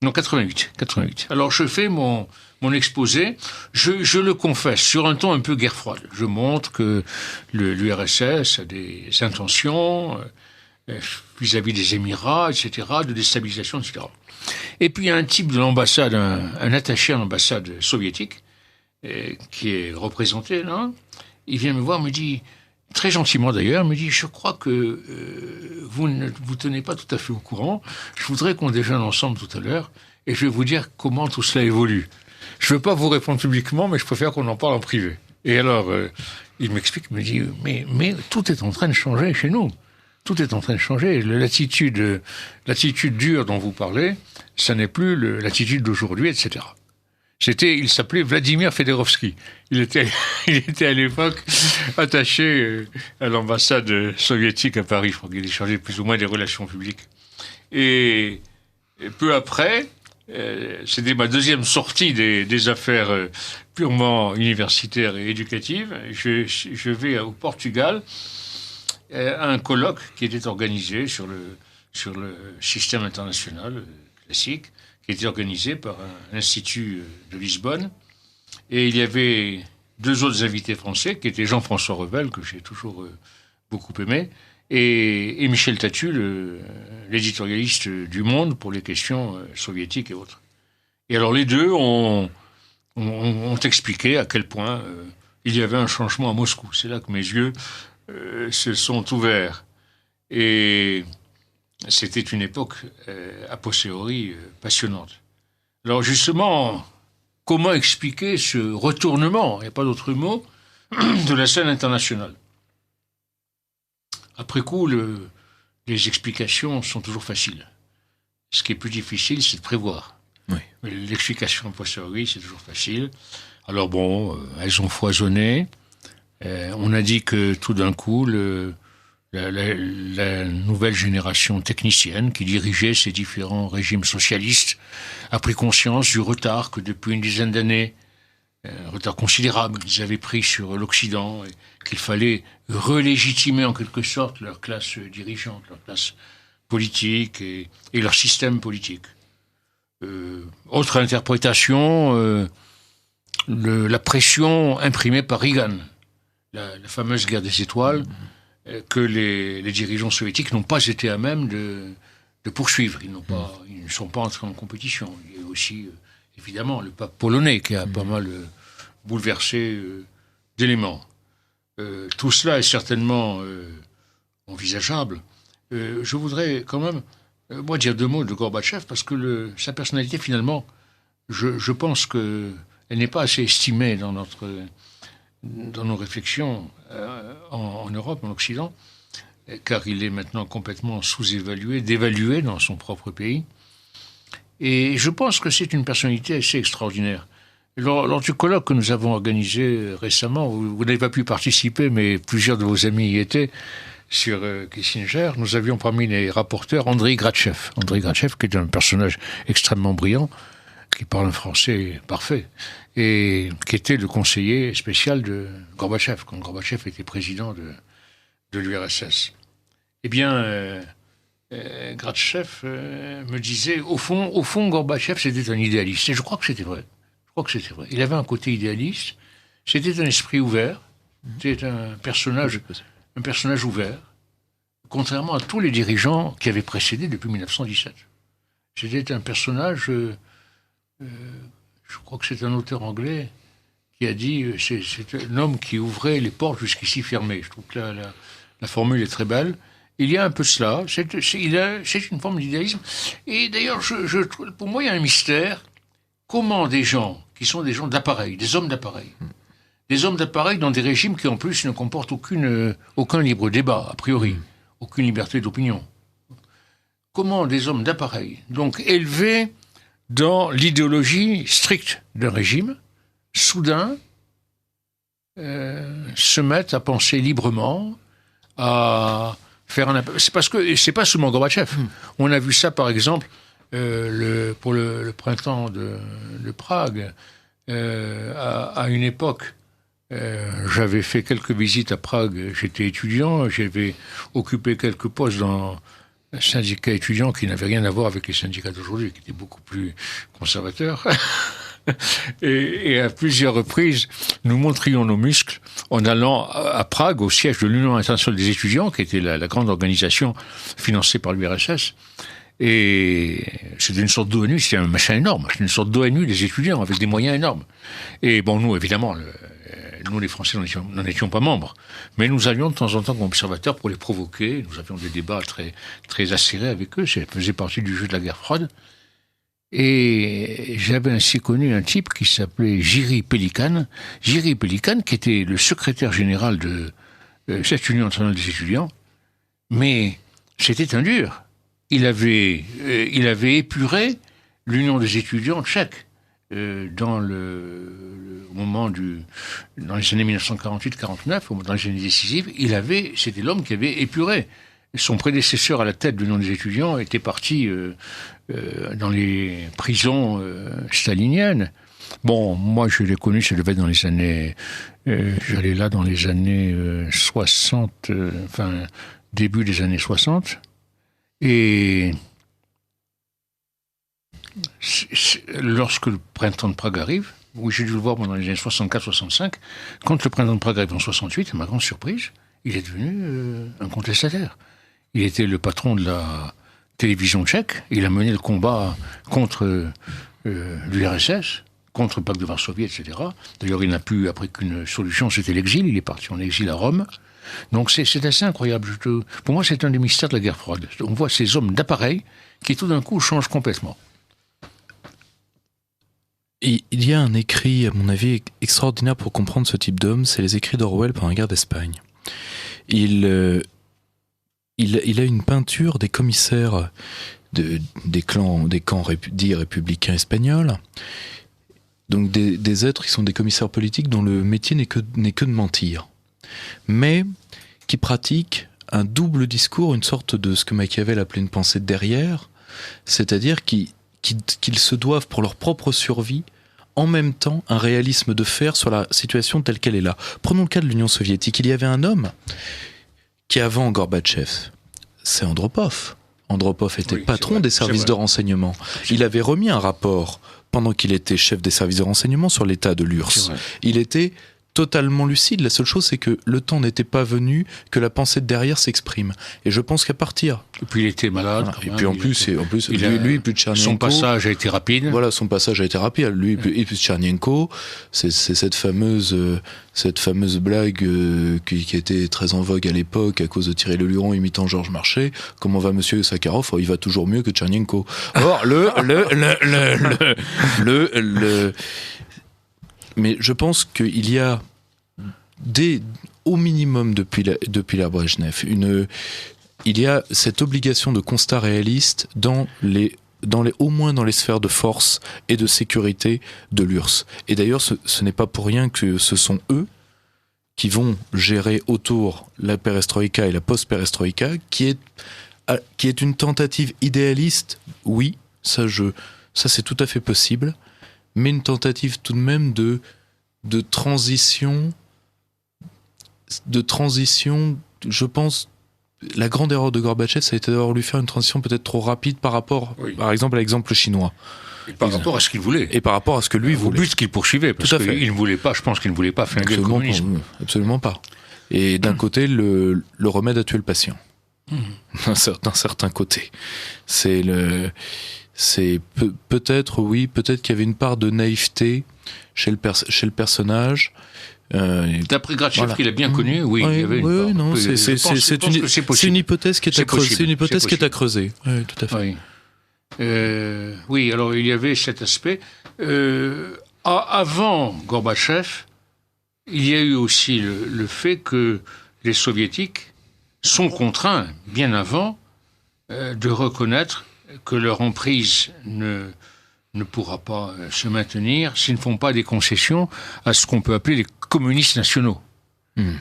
Non, 88. Alors je fais mon exposé, je le confesse, sur un ton un peu guerre froide. Je montre que l'URSS a des intentions vis-à-vis des Émirats, etc., de déstabilisation, etc. Et puis il y a un type de l'ambassade, un attaché à l'ambassade soviétique, qui est représenté là. Il vient me voir, me dit, très gentiment d'ailleurs, me dit, je crois que vous ne vous tenez pas tout à fait au courant. Je voudrais qu'on déjeune ensemble tout à l'heure et je vais vous dire comment tout cela évolue. Je ne veux pas vous répondre publiquement, mais je préfère qu'on en parle en privé. Et alors, il m'explique, me dit, mais tout est en train de changer chez nous. Tout est en train de changer. L'attitude dure dont vous parlez, ça n'est plus l'attitude d'aujourd'hui, etc. Il s'appelait Vladimir Fedorovski. Il était à l'époque attaché à l'ambassade soviétique à Paris. Je crois qu'il chargé plus ou moins des relations publiques. Et peu après, c'était ma deuxième sortie des affaires purement universitaires et éducatives. Je vais au Portugal à un colloque qui était organisé sur le système international classique, qui était organisé par un institut de Lisbonne. Et il y avait deux autres invités français, qui étaient Jean-François Revel, que j'ai toujours beaucoup aimé, et Michel Tatu, l'éditorialiste du Monde pour les questions soviétiques et autres. Et alors les deux ont expliqué à quel point il y avait un changement à Moscou. C'est là que mes yeux se sont ouverts. Et c'était une époque a posteriori passionnante. Alors justement, comment expliquer ce retournement, il n'y a pas d'autre mot, de la scène internationale? Après coup, les explications sont toujours faciles. Ce qui est plus difficile, c'est de prévoir.
Oui.
Mais l'explication a posteriori, c'est toujours facile. Alors bon, elles ont foisonné. On a dit que tout d'un coup, la nouvelle génération technicienne qui dirigeait ces différents régimes socialistes a pris conscience du retard que depuis une dizaine d'années, un retard considérable qu'ils avaient pris sur l'Occident, et qu'il fallait relégitimer en quelque sorte leur classe dirigeante, leur classe politique et leur système politique. Autre interprétation, la pression imprimée par Reagan, la fameuse guerre des étoiles, que les dirigeants soviétiques n'ont pas été à même de poursuivre. Ils ne sont pas entrés en compétition. Il y a aussi, évidemment, le pape polonais qui a pas mal bouleversé d'éléments. Tout cela est certainement envisageable. Je voudrais quand même, moi, dire 2 mots de Gorbatchev, parce que sa personnalité, finalement, je pense qu'elle n'est pas assez estimée dans nos réflexions en Europe, en Occident, car il est maintenant complètement sous-évalué, dévalué dans son propre pays. Et je pense que c'est une personnalité assez extraordinaire. Lors du colloque que nous avons organisé récemment, vous n'avez pas pu participer, mais plusieurs de vos amis y étaient, sur Kissinger, nous avions parmi les rapporteurs Andrei Gratchev. Andrei Gratchev, qui est un personnage extrêmement brillant, qui parle un français parfait, et qui était le conseiller spécial de Gorbatchev, quand Gorbatchev était président de l'URSS. Eh bien, Gratchev me disait, au fond, Gorbatchev, c'était un idéaliste. Et je crois que c'était vrai. Il avait un côté idéaliste, c'était un esprit ouvert, c'était un personnage ouvert, contrairement à tous les dirigeants qui avaient précédé depuis 1917. C'était un personnage, je crois que c'est un auteur anglais qui a dit, c'est un homme qui ouvrait les portes jusqu'ici fermées. Je trouve que la formule est très belle. Il y a un peu cela, c'est une forme d'idéalisme. Et d'ailleurs, pour moi, il y a un mystère. Comment des gens qui sont des gens d'appareil, des hommes d'appareil dans des régimes qui en plus ne comportent aucun libre débat, a priori, aucune liberté d'opinion. Comment des hommes d'appareil, donc élevés dans l'idéologie stricte d'un régime, soudain se mettent à penser librement, à faire c'est parce que c'est pas seulement Gorbatchev. On a vu ça par exemple pour le printemps de Prague. À une époque, j'avais fait quelques visites à Prague. J'étais étudiant, j'avais occupé quelques postes dans un syndicat étudiant qui n'avait rien à voir avec les syndicats d'aujourd'hui, qui étaient beaucoup plus conservateurs. Et à plusieurs reprises, nous montrions nos muscles en allant à Prague, au siège de l'Union internationale des étudiants, qui était la grande organisation financée par l'URSS. Et c'était une sorte d'ONU, c'était un machin énorme, c'était une sorte d'ONU des étudiants, avec des moyens énormes. Et bon, nous, évidemment, nous les Français n'en étions pas membres, mais nous allions de temps en temps comme observateurs pour les provoquer, nous avions des débats très, très acérés avec eux, ça faisait partie du jeu de la guerre froide. Et j'avais ainsi connu un type qui s'appelait Jiří Pelikan, qui était le secrétaire général de cette Union internationale des étudiants, mais c'était un dur. Il avait épuré l'Union des étudiants tchèques dans les années 1948-49, dans les années décisives. C'était l'homme qui avait épuré. Son prédécesseur à la tête de l'Union des étudiants était parti dans les prisons staliniennes. Bon, moi je l'ai connu, ça devait être dans les années... j'allais là dans les années 60, début des années 60. Et lorsque le printemps de Prague arrive, oui, j'ai dû le voir pendant les années 64-65, quand le printemps de Prague arrive en 68, à ma grande surprise, il est devenu un contestataire. Il était le patron de la télévision tchèque, il a mené le combat contre l'URSS, contre le pacte de Varsovie, etc. D'ailleurs, il n'a plus appris qu'une solution, c'était l'exil, il est parti en exil à Rome. Donc c'est assez incroyable. Pour moi, c'est un des mystères de la guerre froide. On voit ces hommes d'appareil qui tout d'un coup changent complètement.
Il y a un écrit, à mon avis, extraordinaire pour comprendre ce type d'homme, c'est les écrits d'Orwell pendant la guerre d'Espagne. Il a une peinture des commissaires des camps dits républicains espagnols, donc des êtres qui sont des commissaires politiques dont le métier n'est que de mentir, mais qui pratiquent un double discours, une sorte de ce que Machiavel appelait une pensée de derrière, c'est-à-dire qu'ils se doivent pour leur propre survie en même temps un réalisme de fer sur la situation telle qu'elle est là. Prenons le cas de l'Union soviétique. Il y avait un homme qui, avant Gorbatchev, c'est Andropov. Andropov était patron des services de renseignement. Il avait remis un rapport pendant qu'il était chef des services de renseignement sur l'état de l'URSS. Il était totalement lucide. La seule chose, c'est que le temps n'était pas venu que la pensée de derrière s'exprime. Et je pense qu'à partir...
Et puis il était malade.
Voilà. Et puis en plus, lui plus Tchernenko...
Son passage a été rapide.
Voilà, son passage a été rapide. Lui et plus Tchernenko, c'est cette fameuse blague qui était très en vogue à l'époque à cause de Thierry Leluron imitant Georges Marchais. Comment va Monsieur Sakharov ? Il va toujours mieux que Tchernenko. Or, mais je pense qu'il y a au minimum depuis l'ère Brejnev, il y a cette obligation de constat réaliste au moins dans les sphères de force et de sécurité de l'URSS. Et d'ailleurs, ce n'est pas pour rien que ce sont eux qui vont gérer autour la perestroïka et la post-perestroïka, qui est une tentative idéaliste, oui, ça c'est tout à fait possible, mais une tentative tout de même de transition, je pense. La grande erreur de Gorbatchev, ça a été d'avoir lui faire une transition peut-être trop rapide par rapport, par exemple, à l'exemple chinois.
Et par rapport à ce qu'il voulait.
Et par rapport à ce que lui voulait.
Au but qu'il poursuivait. Parce qu'il ne voulait pas, je pense qu'il ne voulait pas flinguer le communisme.
Absolument pas. Et d'un côté, le remède a tué le patient. D'un certain côté. Peut-être qu'il y avait une part de naïveté chez le personnage.
D'après Grachev, qu'il a bien connu, oui, il y avait
c'est une hypothèse qui est à creuser. C'est une hypothèse qui est à creuser. Oui, tout à fait.
Oui, alors il y avait cet aspect. Avant Gorbatchev, il y a eu aussi le fait que les soviétiques sont contraints, bien avant, de reconnaître que leur emprise ne pourra pas se maintenir s'ils ne font pas des concessions à ce qu'on peut appeler les communistes nationaux.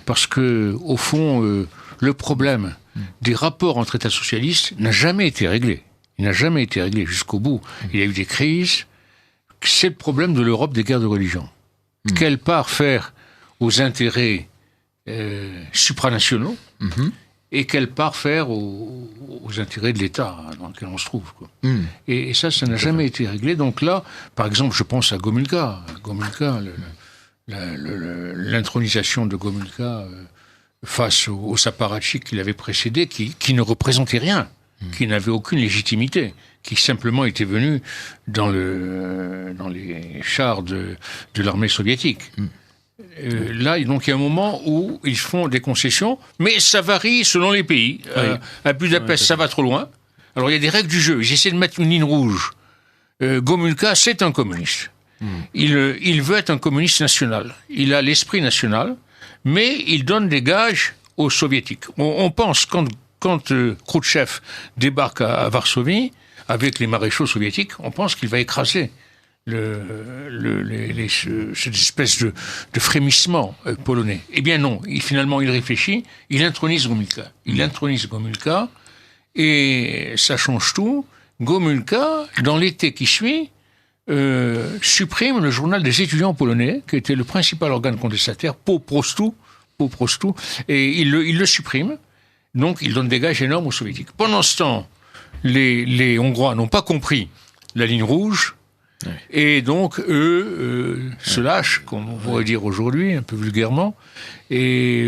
Parce que, au fond, le problème des rapports entre États socialistes n'a jamais été réglé. Il n'a jamais été réglé jusqu'au bout. Il y a eu des crises. C'est le problème de l'Europe des guerres de religion. Quelle part faire aux intérêts supranationaux et quelle part faire aux intérêts de l'État dans lequel on se trouve, quoi. Et ça n'a jamais été réglé. Donc là, par exemple, je pense à Gomulka. L'intronisation de Gomulka face aux apparatchiks qui l'avaient précédé, qui ne représentaient rien, qui n'avaient aucune légitimité, qui simplement étaient venus dans les chars de l'armée soviétique. Là, donc, il y a un moment où ils font des concessions, mais ça varie selon les pays. À Budapest, ça va trop loin. Alors, il y a des règles du jeu. Ils essaient de mettre une ligne rouge. Gomulka, c'est un communiste. Il veut être un communiste national. Il a l'esprit national, mais il donne des gages aux soviétiques. On pense, quand Khrouchtchev débarque à Varsovie, avec les maréchaux soviétiques, on pense qu'il va écraser cette espèce de frémissement polonais. Eh bien non, finalement il réfléchit, il intronise Gomulka, et ça change tout. Gomulka, dans l'été qui suit, supprime le journal des étudiants polonais, qui était le principal organe contestataire, Po Prostu, et il le supprime. Donc il donne des gages énormes aux soviétiques. Pendant ce temps, les Hongrois n'ont pas compris la ligne rouge, et donc eux se lâchent, comme on pourrait dire aujourd'hui, un peu vulgairement, et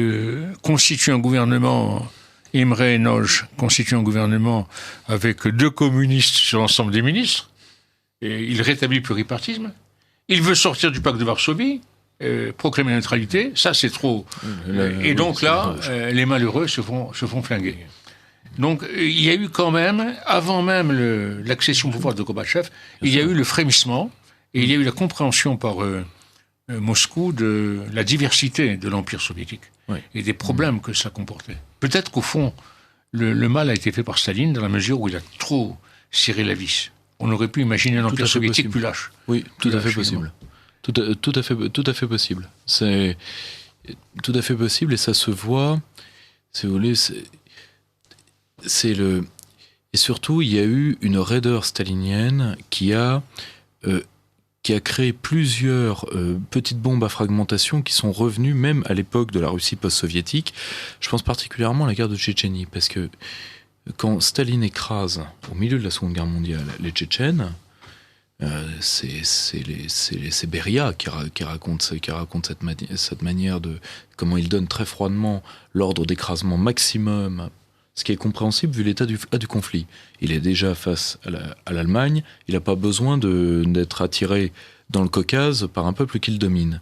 constituent un gouvernement. Imre Nagy constitue un gouvernement avec 2 communistes sur l'ensemble des ministres. Et il rétablit le pluripartisme. Il veut sortir du pacte de Varsovie, proclamer la neutralité. Ça, c'est trop. Et donc là, les malheureux se font flinguer. Donc, il y a eu quand même, avant même l'accession au pouvoir de Gorbatchev, il y a eu le frémissement et il y a eu la compréhension par Moscou de la diversité de l'Empire soviétique et des problèmes que ça comportait. Peut-être qu'au fond, le mal a été fait par Staline dans la mesure où il a trop serré la vis. On aurait pu imaginer un empire soviétique plus lâche.
Oui, tout à fait possible. Tout à fait possible. C'est tout à fait possible et ça se voit. Si vous voulez, et surtout, il y a eu une raideur stalinienne qui a créé plusieurs petites bombes à fragmentation qui sont revenues même à l'époque de la Russie post-soviétique. Je pense particulièrement à la guerre de Tchétchénie, parce que quand Staline écrase, au milieu de la Seconde Guerre mondiale, les Tchétchènes,
C'est Beria qui raconte cette manière de comment il donne très froidement l'ordre d'écrasement maximum, ce qui est compréhensible vu l'état du conflit. Il est déjà face à l'Allemagne, il n'a pas besoin d'être attiré dans le Caucase par un peuple qu'il domine.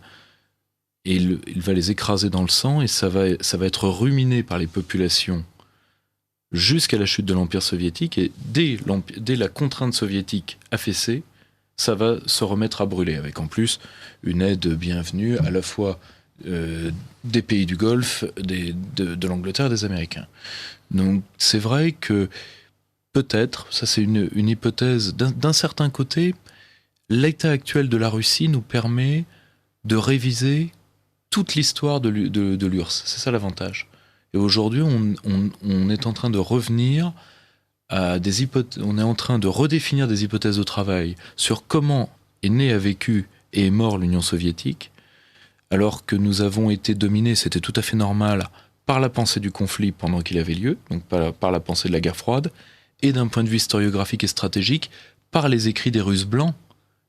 Et il va les écraser dans le sang, et ça va être ruminé par les populations jusqu'à la chute de l'Empire soviétique, et dès la contrainte soviétique affaissée, ça va se remettre à brûler, avec en plus une aide bienvenue à la fois des pays du Golfe, de l'Angleterre et des Américains. Donc c'est vrai que peut-être, ça c'est une hypothèse, d'un certain côté, l'état actuel de la Russie nous permet de réviser toute l'histoire de l'URSS. C'est ça l'avantage. Et aujourd'hui, on est en train de revenir à on est en train de redéfinir des hypothèses de travail sur comment est née, a vécu et est mort l'Union soviétique, alors que nous avons été dominés, c'était tout à fait normal, par la pensée du conflit pendant qu'il avait lieu, donc par la pensée de la guerre froide, et d'un point de vue historiographique et stratégique, par les écrits des Russes blancs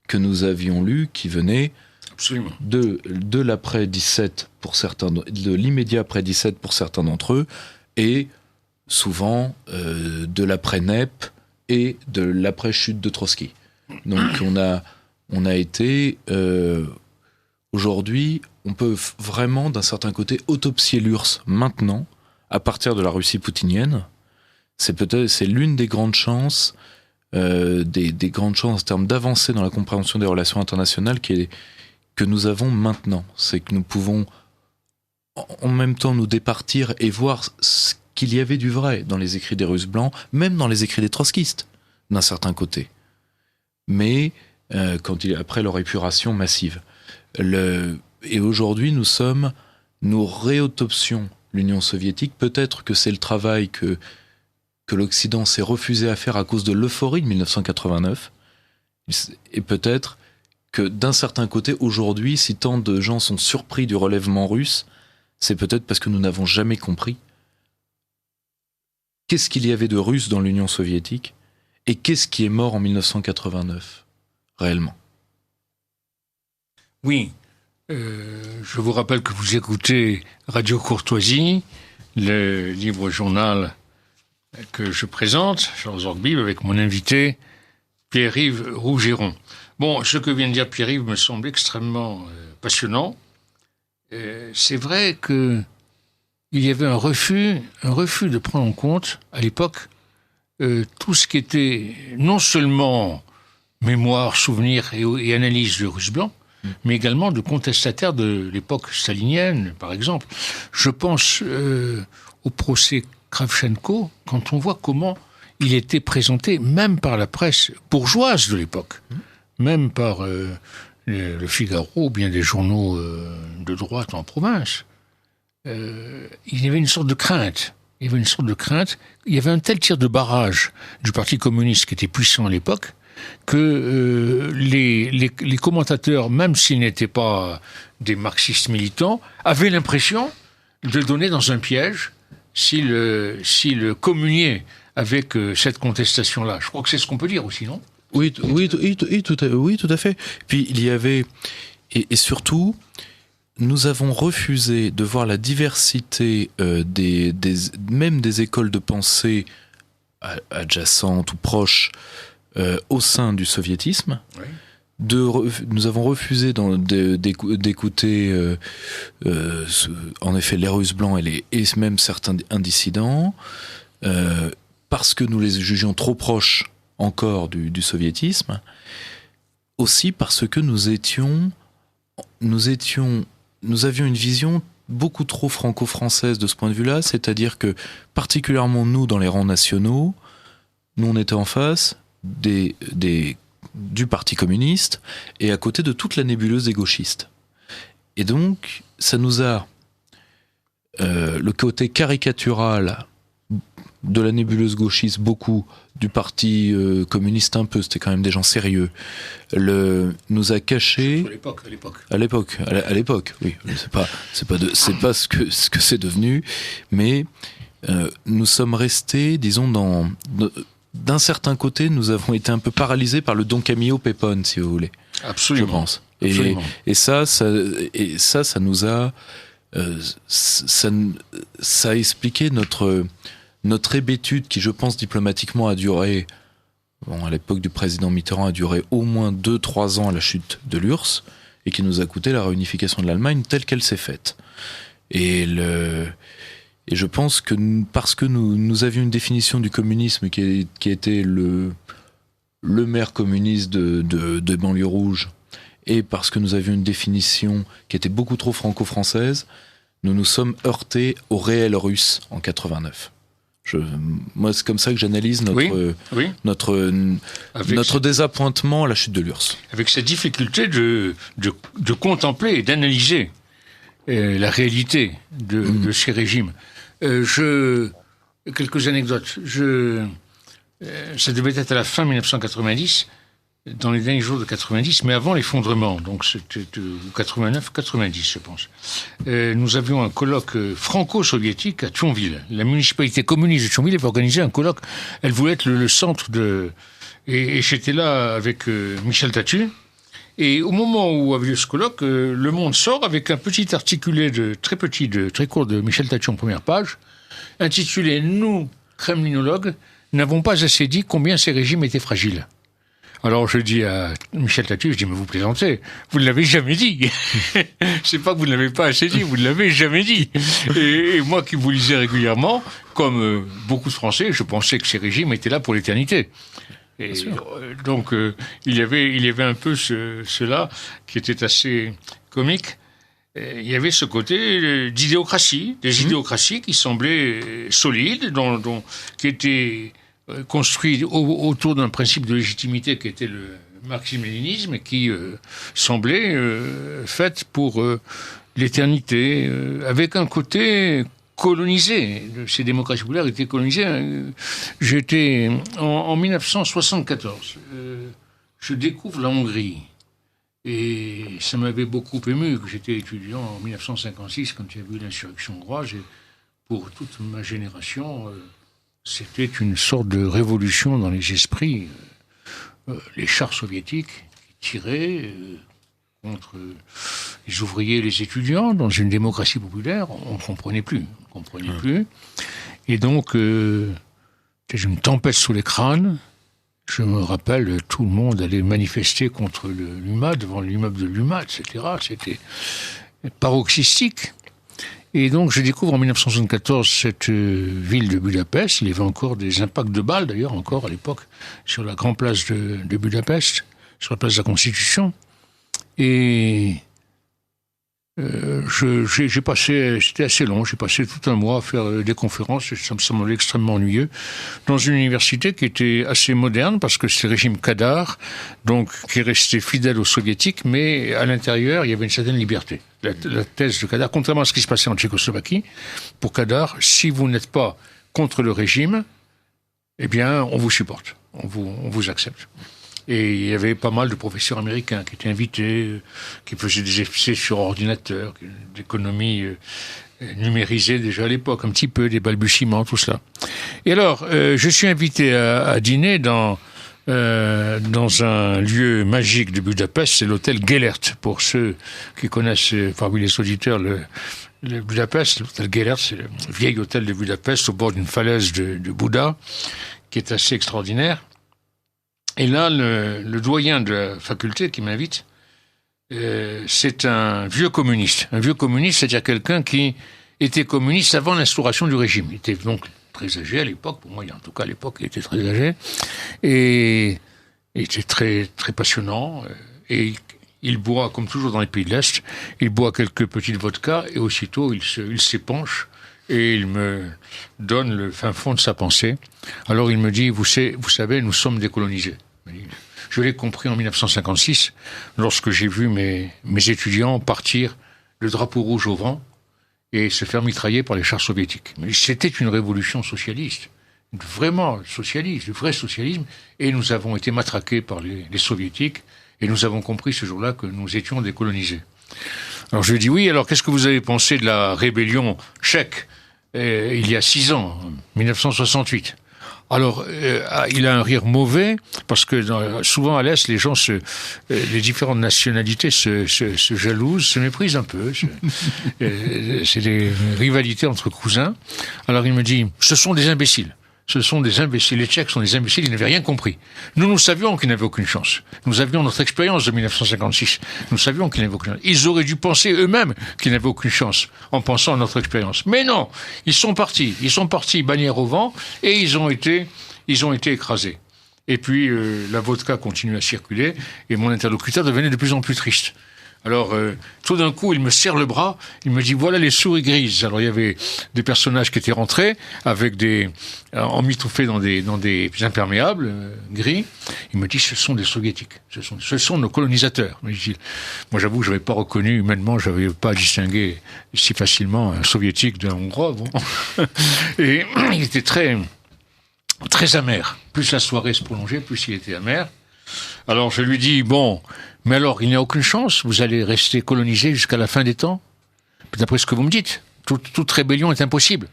que nous avions lus, qui venaient
Absolument.
de l'après 17 pour certains, de l'immédiat après 17 pour certains d'entre eux, et souvent de l'après NEP et de l'après chute de Trotsky. Donc on a été aujourd'hui, on peut vraiment d'un certain côté autopsier l'URSS maintenant à partir de la Russie poutinienne. C'est l'une des grandes chances, des grandes chances en termes d'avancée dans la compréhension des relations internationales que nous avons maintenant. C'est que nous pouvons en même temps nous départir et voir ce qu'il y avait du vrai dans les écrits des Russes blancs, même dans les écrits des trotskistes, d'un certain côté. Mais après leur épuration massive. Et aujourd'hui, nous réautopsions l'Union soviétique. Peut-être que c'est le travail que l'Occident s'est refusé à faire à cause de l'euphorie de 1989. Et peut-être que d'un certain côté, aujourd'hui, si tant de gens sont surpris du relèvement russe, c'est peut-être parce que nous n'avons jamais compris qu'est-ce qu'il y avait de russe dans l'Union soviétique et qu'est-ce qui est mort en 1989, réellement.
Oui, je vous rappelle que vous écoutez Radio Courtoisie, le libre journal que je présente, Charles Orgbib, avec mon invité Pierre-Yves Rougeron. Bon, ce que vient de dire Pierre-Yves me semble extrêmement passionnant. C'est vrai que il y avait un refus de prendre en compte, à l'époque, tout ce qui était non seulement mémoire, souvenir et analyse du Russe blanc, mais également de contestataires de l'époque stalinienne, par exemple. Je pense au procès Kravchenko, quand on voit comment il était présenté, même par la presse bourgeoise de l'époque, même par le Figaro ou bien des journaux de droite en province. Il y avait une sorte de crainte. Il y avait un tel tir de barrage du Parti communiste qui était puissant à l'époque que les commentateurs, même s'ils n'étaient pas des marxistes militants, avaient l'impression de le donner dans un piège s'il communiait avec cette contestation-là. Je crois que c'est ce qu'on peut dire aussi, non ?
Oui, tout à fait. Puis il y avait, et surtout, nous avons refusé de voir la diversité même des écoles de pensée adjacentes ou proches au sein du soviétisme. Oui. Nous avons refusé d'écouter en effet les Russes blancs et même certains indissidents parce que nous les jugions trop proches encore du soviétisme, aussi parce que nous avions une vision beaucoup trop franco-française de ce point de vue-là, c'est-à-dire que particulièrement nous dans les rangs nationaux, nous on était en face du Parti communiste et à côté de toute la nébuleuse des gauchistes. Et donc ça nous a le côté caricatural de la nébuleuse gauchiste, beaucoup, du Parti communiste un peu, c'était quand même des gens sérieux, nous a caché... À l'époque, oui. C'est pas ce que c'est devenu, mais nous sommes restés, disons,
d'un certain côté, nous avons été un peu paralysés par le Don Camillo Pépone, si vous voulez.
Absolument.
Je pense.
Absolument.
Et ça nous a, ça a expliqué notre hébétude qui, je pense, diplomatiquement a duré, à l'époque du président Mitterrand, a duré au moins 2-3 ans à la chute de l'URSS, et qui nous a coûté la réunification de l'Allemagne telle qu'elle s'est faite. Et je pense que parce que nous avions une définition du communisme qui était le maire communiste de banlieue rouge, et parce que nous avions une définition qui était beaucoup trop franco-française, nous nous sommes heurtés au réel russe en 89. Moi, c'est comme ça que j'analyse notre désappointement à la chute de l'URSS.
Avec cette difficulté de contempler et d'analyser la réalité de ces régimes. Quelques anecdotes. Ça devait être à la fin 1990, dans les derniers jours de 90, mais avant l'effondrement, donc c'était 89-90, je pense. Nous avions un colloque franco-soviétique à Thionville. La municipalité communiste de Thionville avait organisé un colloque. Elle voulait être le centre de... Et j'étais là avec Michel Tatu. Et au moment où avait lieu ce colloque, Le Monde sort avec un petit articulé très court de Michel Tatu en première page, intitulé « Nous, kremlinologues, n'avons pas assez dit combien ces régimes étaient fragiles ». Alors je dis à Michel Tatu, je dis, mais vous plaisantez, vous ne l'avez jamais dit. C'est pas que vous ne l'avez pas assez dit, vous ne l'avez jamais dit. Et moi qui vous lisais régulièrement, comme beaucoup de Français, je pensais que ces régimes étaient là pour l'éternité. Et donc il y avait un peu cela qui était assez comique. Il y avait ce côté d'idéocratie, des idéocraties qui semblaient solides, qui étaient construit autour d'un principe de légitimité qui était le marxisme-léninisme et qui semblait faite pour l'éternité, avec un côté colonisé. Ces démocraties populaires étaient colonisées. J'étais en 1974. Je découvre la Hongrie. Et ça m'avait beaucoup ému que j'étais étudiant en 1956 quand il y a eu l'insurrection hongroise. Et pour toute ma génération... c'était une sorte de révolution dans les esprits. Les chars soviétiques qui tiraient contre les ouvriers et les étudiants dans une démocratie populaire, on ne comprenait plus. Et donc, c'était une tempête sous les crânes. Je me rappelle, tout le monde allait manifester contre l'UMA, devant l'immeuble de l'UMA, etc. C'était paroxystique. Et donc, je découvre en 1974 cette ville de Budapest. Il y avait encore des impacts de balles, d'ailleurs, encore à l'époque, sur la grande place de Budapest, sur la place de la Constitution. Et j'ai passé, c'était assez long, j'ai passé tout un mois à faire des conférences, et ça me semblait extrêmement ennuyeux, dans une université qui était assez moderne, parce que c'est le régime Kadar, donc qui est resté fidèle aux soviétiques, mais à l'intérieur, il y avait une certaine liberté. La thèse de Kadar, contrairement à ce qui se passait en Tchécoslovaquie, pour Kadar, si vous n'êtes pas contre le régime, eh bien, on vous supporte, on vous accepte. Et il y avait pas mal de professeurs américains qui étaient invités, qui faisaient des essais sur ordinateur, d'économie numérisée déjà à l'époque, un petit peu, des balbutiements, tout cela. Et alors, je suis invité à dîner dans un lieu magique de Budapest, c'est l'hôtel Gellert. Pour ceux qui connaissent, parmi les auditeurs, le Budapest, l'hôtel Gellert, c'est le vieil hôtel de Budapest au bord d'une falaise de Bouddha, qui est assez extraordinaire. Et là, le doyen de la faculté qui m'invite, c'est un vieux communiste. Un vieux communiste, c'est-à-dire quelqu'un qui était communiste avant l'instauration du régime. Il était donc très âgé à l'époque, pour moi, en tout cas à l'époque, il était très âgé, et il était très, très passionnant, et il boit, comme toujours dans les pays de l'Est, il boit quelques petites vodkas, et aussitôt il s'épanche, et il me donne le fin fond de sa pensée. Alors il me dit, vous savez, nous sommes décolonisés. Je l'ai compris en 1956, lorsque j'ai vu mes étudiants partir le drapeau rouge au vent et se faire mitrailler par les chars soviétiques. Mais c'était une révolution socialiste, vraiment socialiste, du vrai socialisme, et nous avons été matraqués par les soviétiques, et nous avons compris ce jour-là que nous étions décolonisés. Alors je lui dis, oui, alors qu'est-ce que vous avez pensé de la rébellion tchèque il y a 6 ans, 1968 ? Alors, il a un rire mauvais, parce que souvent à l'Est, les gens, les différentes nationalités se jalousent, se méprisent un peu. C'est des rivalités entre cousins. Alors il me dit, ce sont des imbéciles. Ce sont des imbéciles. Les Tchèques sont des imbéciles, ils n'avaient rien compris. Nous savions qu'ils n'avaient aucune chance. Nous avions notre expérience de 1956. Nous savions qu'ils n'avaient aucune chance. Ils auraient dû penser eux-mêmes qu'ils n'avaient aucune chance en pensant à notre expérience. Mais non, ils sont partis. Ils sont partis bannière au vent et ils ont été écrasés. Et puis la vodka continue à circuler et mon interlocuteur devenait de plus en plus triste. Alors, tout d'un coup, il me serre le bras, il me dit, voilà les souris grises. Alors, il y avait des personnages qui étaient rentrés, avec emmitouflés dans des imperméables gris. Il me dit, ce sont des soviétiques. Ce sont nos colonisateurs. Moi, j'avoue que je n'avais pas reconnu, humainement, je n'avais pas distingué si facilement un soviétique d'un hongrois. Bon. Et il était très, très amer. Plus la soirée se prolongeait, plus il était amer. Alors, je lui dis, bon, mais alors, il n'y a aucune chance, vous allez rester colonisé jusqu'à la fin des temps? D'après ce que vous me dites, toute rébellion est impossible.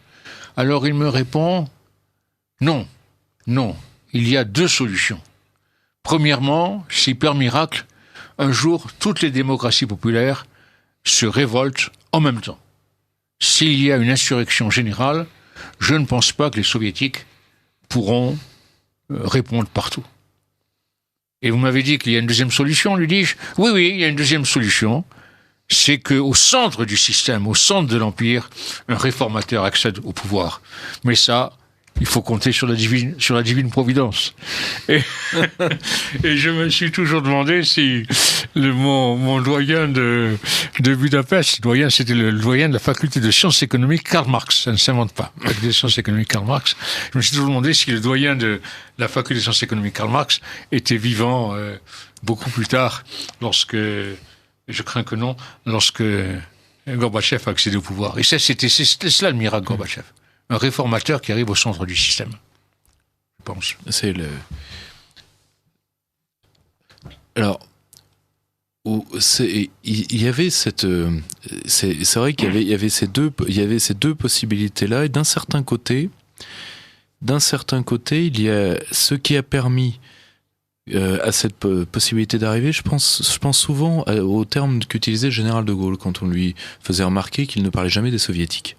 Alors il me répond, non, il y a 2 solutions. Premièrement, si par miracle, un jour, toutes les démocraties populaires se révoltent en même temps. S'il y a une insurrection générale, je ne pense pas que les soviétiques pourront répondre partout. Et vous m'avez dit qu'il y a une deuxième solution, lui dis-je. Oui, il y a une deuxième solution. C'est qu'au centre du système, au centre de l'Empire, un réformateur accède au pouvoir. Mais ça, il faut compter sur la divine providence. Et je me suis toujours demandé si mon doyen de Budapest, c'était le doyen de la faculté de sciences économiques Karl Marx, ça ne s'invente pas, la faculté de sciences économiques Karl Marx. Je me suis toujours demandé si le doyen de la faculté de sciences économiques Karl Marx était vivant beaucoup plus tard, je crains que non, lorsque Gorbatchev a accédé au pouvoir. Et c'était cela le miracle Gorbatchev. Un réformateur qui arrive au centre du système, je pense.
Alors, il y avait cette. C'est vrai qu'il y avait ces deux possibilités-là, et d'un certain côté, il y a ce qui a permis à cette possibilité d'arriver. Je pense souvent au terme qu'utilisait le général de Gaulle quand on lui faisait remarquer qu'il ne parlait jamais des soviétiques.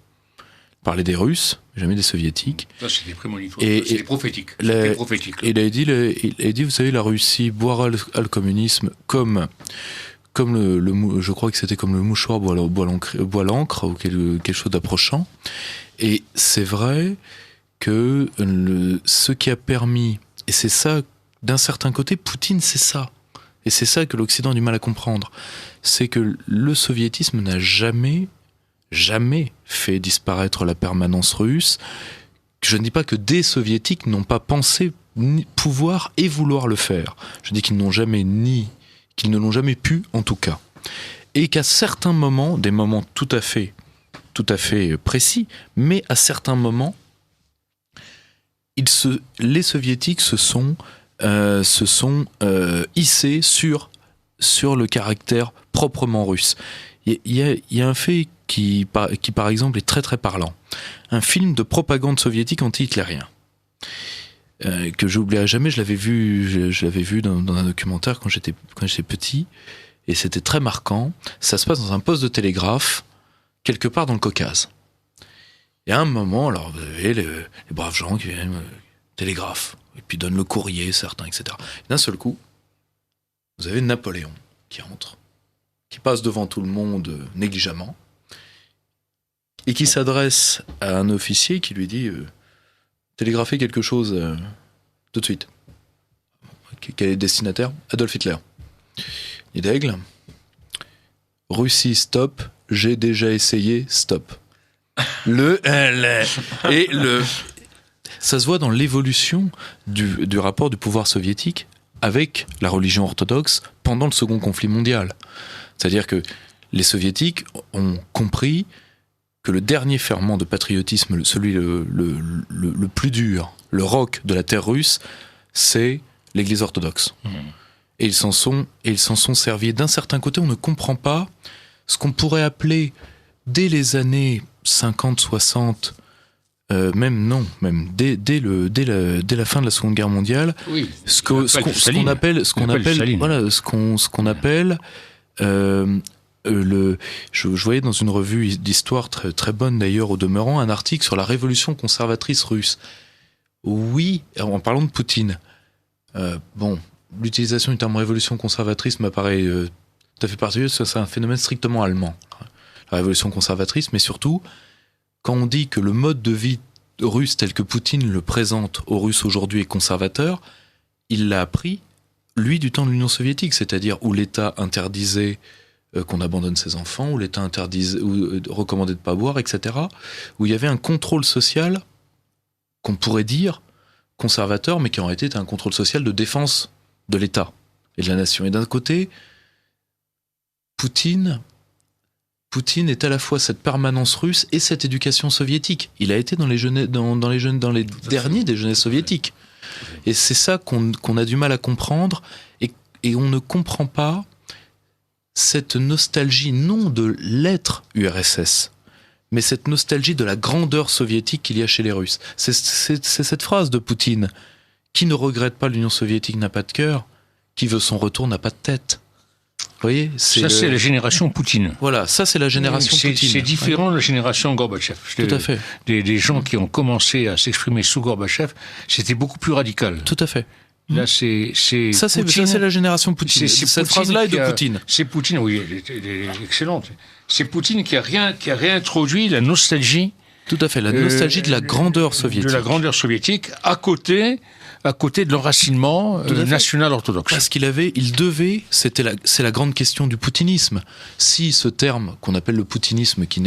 Il parlait des Russes, jamais des soviétiques.
Ça, c'est des prémonitoires, c'est des prophétiques.
Et il a dit, vous savez, la Russie boira le communisme comme je crois que c'était comme le mouchoir boit l'encre, ou quelque chose d'approchant. Et c'est vrai que ce qui a permis, et c'est ça, d'un certain côté, Poutine, c'est ça. Et c'est ça que l'Occident a du mal à comprendre. C'est que le soviétisme n'a jamais fait disparaître la permanence russe. Je ne dis pas que des soviétiques n'ont pas pensé pouvoir et vouloir le faire. Je dis qu'ils ne l'ont jamais pu, en tout cas. Et qu'à certains moments, des moments tout à fait précis, mais à certains moments, les soviétiques se sont hissés sur le caractère proprement russe. Il y a un fait qui, par exemple, est très très parlant. Un film de propagande soviétique anti-hitlérien. Que j'oublierai jamais, je l'avais vu dans un documentaire quand j'étais petit, et c'était très marquant. Ça se passe dans un poste de télégraphe, quelque part dans le Caucase. Et à un moment, alors vous avez les braves gens qui viennent télégraphe, et puis donnent le courrier, certains, etc. Et d'un seul coup, vous avez Napoléon qui entre, qui passe devant tout le monde négligemment, et qui s'adresse à un officier qui lui dit télégrapher quelque chose tout de suite. Quel est le destinataire? Adolf Hitler. Nid d'aigle. Russie, stop. J'ai déjà essayé, stop. Ça se voit dans l'évolution du rapport du pouvoir soviétique avec la religion orthodoxe pendant le second conflit mondial. C'est-à-dire que les soviétiques ont compris que le dernier ferment de patriotisme, celui le plus dur, le roc de la terre russe, c'est l'Église orthodoxe. Et ils s'en sont servis. D'un certain côté, on ne comprend pas ce qu'on pourrait appeler, dès les années 50-60, Même dès la fin de la Seconde Guerre mondiale,
Oui.
ce qu'on appelle je voyais dans une revue d'histoire très, très bonne d'ailleurs au demeurant un article sur la révolution conservatrice russe. Oui, en parlant de Poutine. L'utilisation du terme révolution conservatrice m'apparaît tout à fait particulier, c'est un phénomène strictement allemand. La révolution conservatrice, mais surtout, quand on dit que le mode de vie russe tel que Poutine le présente aux Russes aujourd'hui est conservateur, il l'a appris, lui, du temps de l'Union soviétique, c'est-à-dire où l'État interdisait qu'on abandonne ses enfants, où l'État interdisait, ou recommandait de ne pas boire, etc., où il y avait un contrôle social qu'on pourrait dire conservateur, mais qui en réalité était un contrôle social de défense de l'État et de la nation. Et d'un côté, Poutine est à la fois cette permanence russe et cette éducation soviétique. Il a été dans les derniers des jeunesses soviétiques. Et c'est ça qu'on a du mal à comprendre, et on ne comprend pas cette nostalgie, non de l'être URSS, mais cette nostalgie de la grandeur soviétique qu'il y a chez les Russes. C'est cette phrase de Poutine: qui ne regrette pas l'Union soviétique n'a pas de cœur, qui veut son retour n'a pas de tête. Vous voyez, c'est
la génération Poutine.
Voilà, ça c'est la génération Poutine.
C'est différent de la génération Gorbatchev.
Tout à fait.
Des gens qui ont commencé à s'exprimer sous Gorbatchev, c'était beaucoup plus radical.
Tout à fait.
Là, c'est
la génération Poutine. Cette phrase-là est de Poutine.
C'est Poutine, oui, elle est excellente. C'est Poutine qui a réintroduit la nostalgie.
Tout à fait, la nostalgie de la grandeur soviétique.
De la grandeur soviétique, à côté de l'enracinement national orthodoxe.
Parce c'est la grande question du poutinisme. Si ce terme qu'on appelle le poutinisme, qui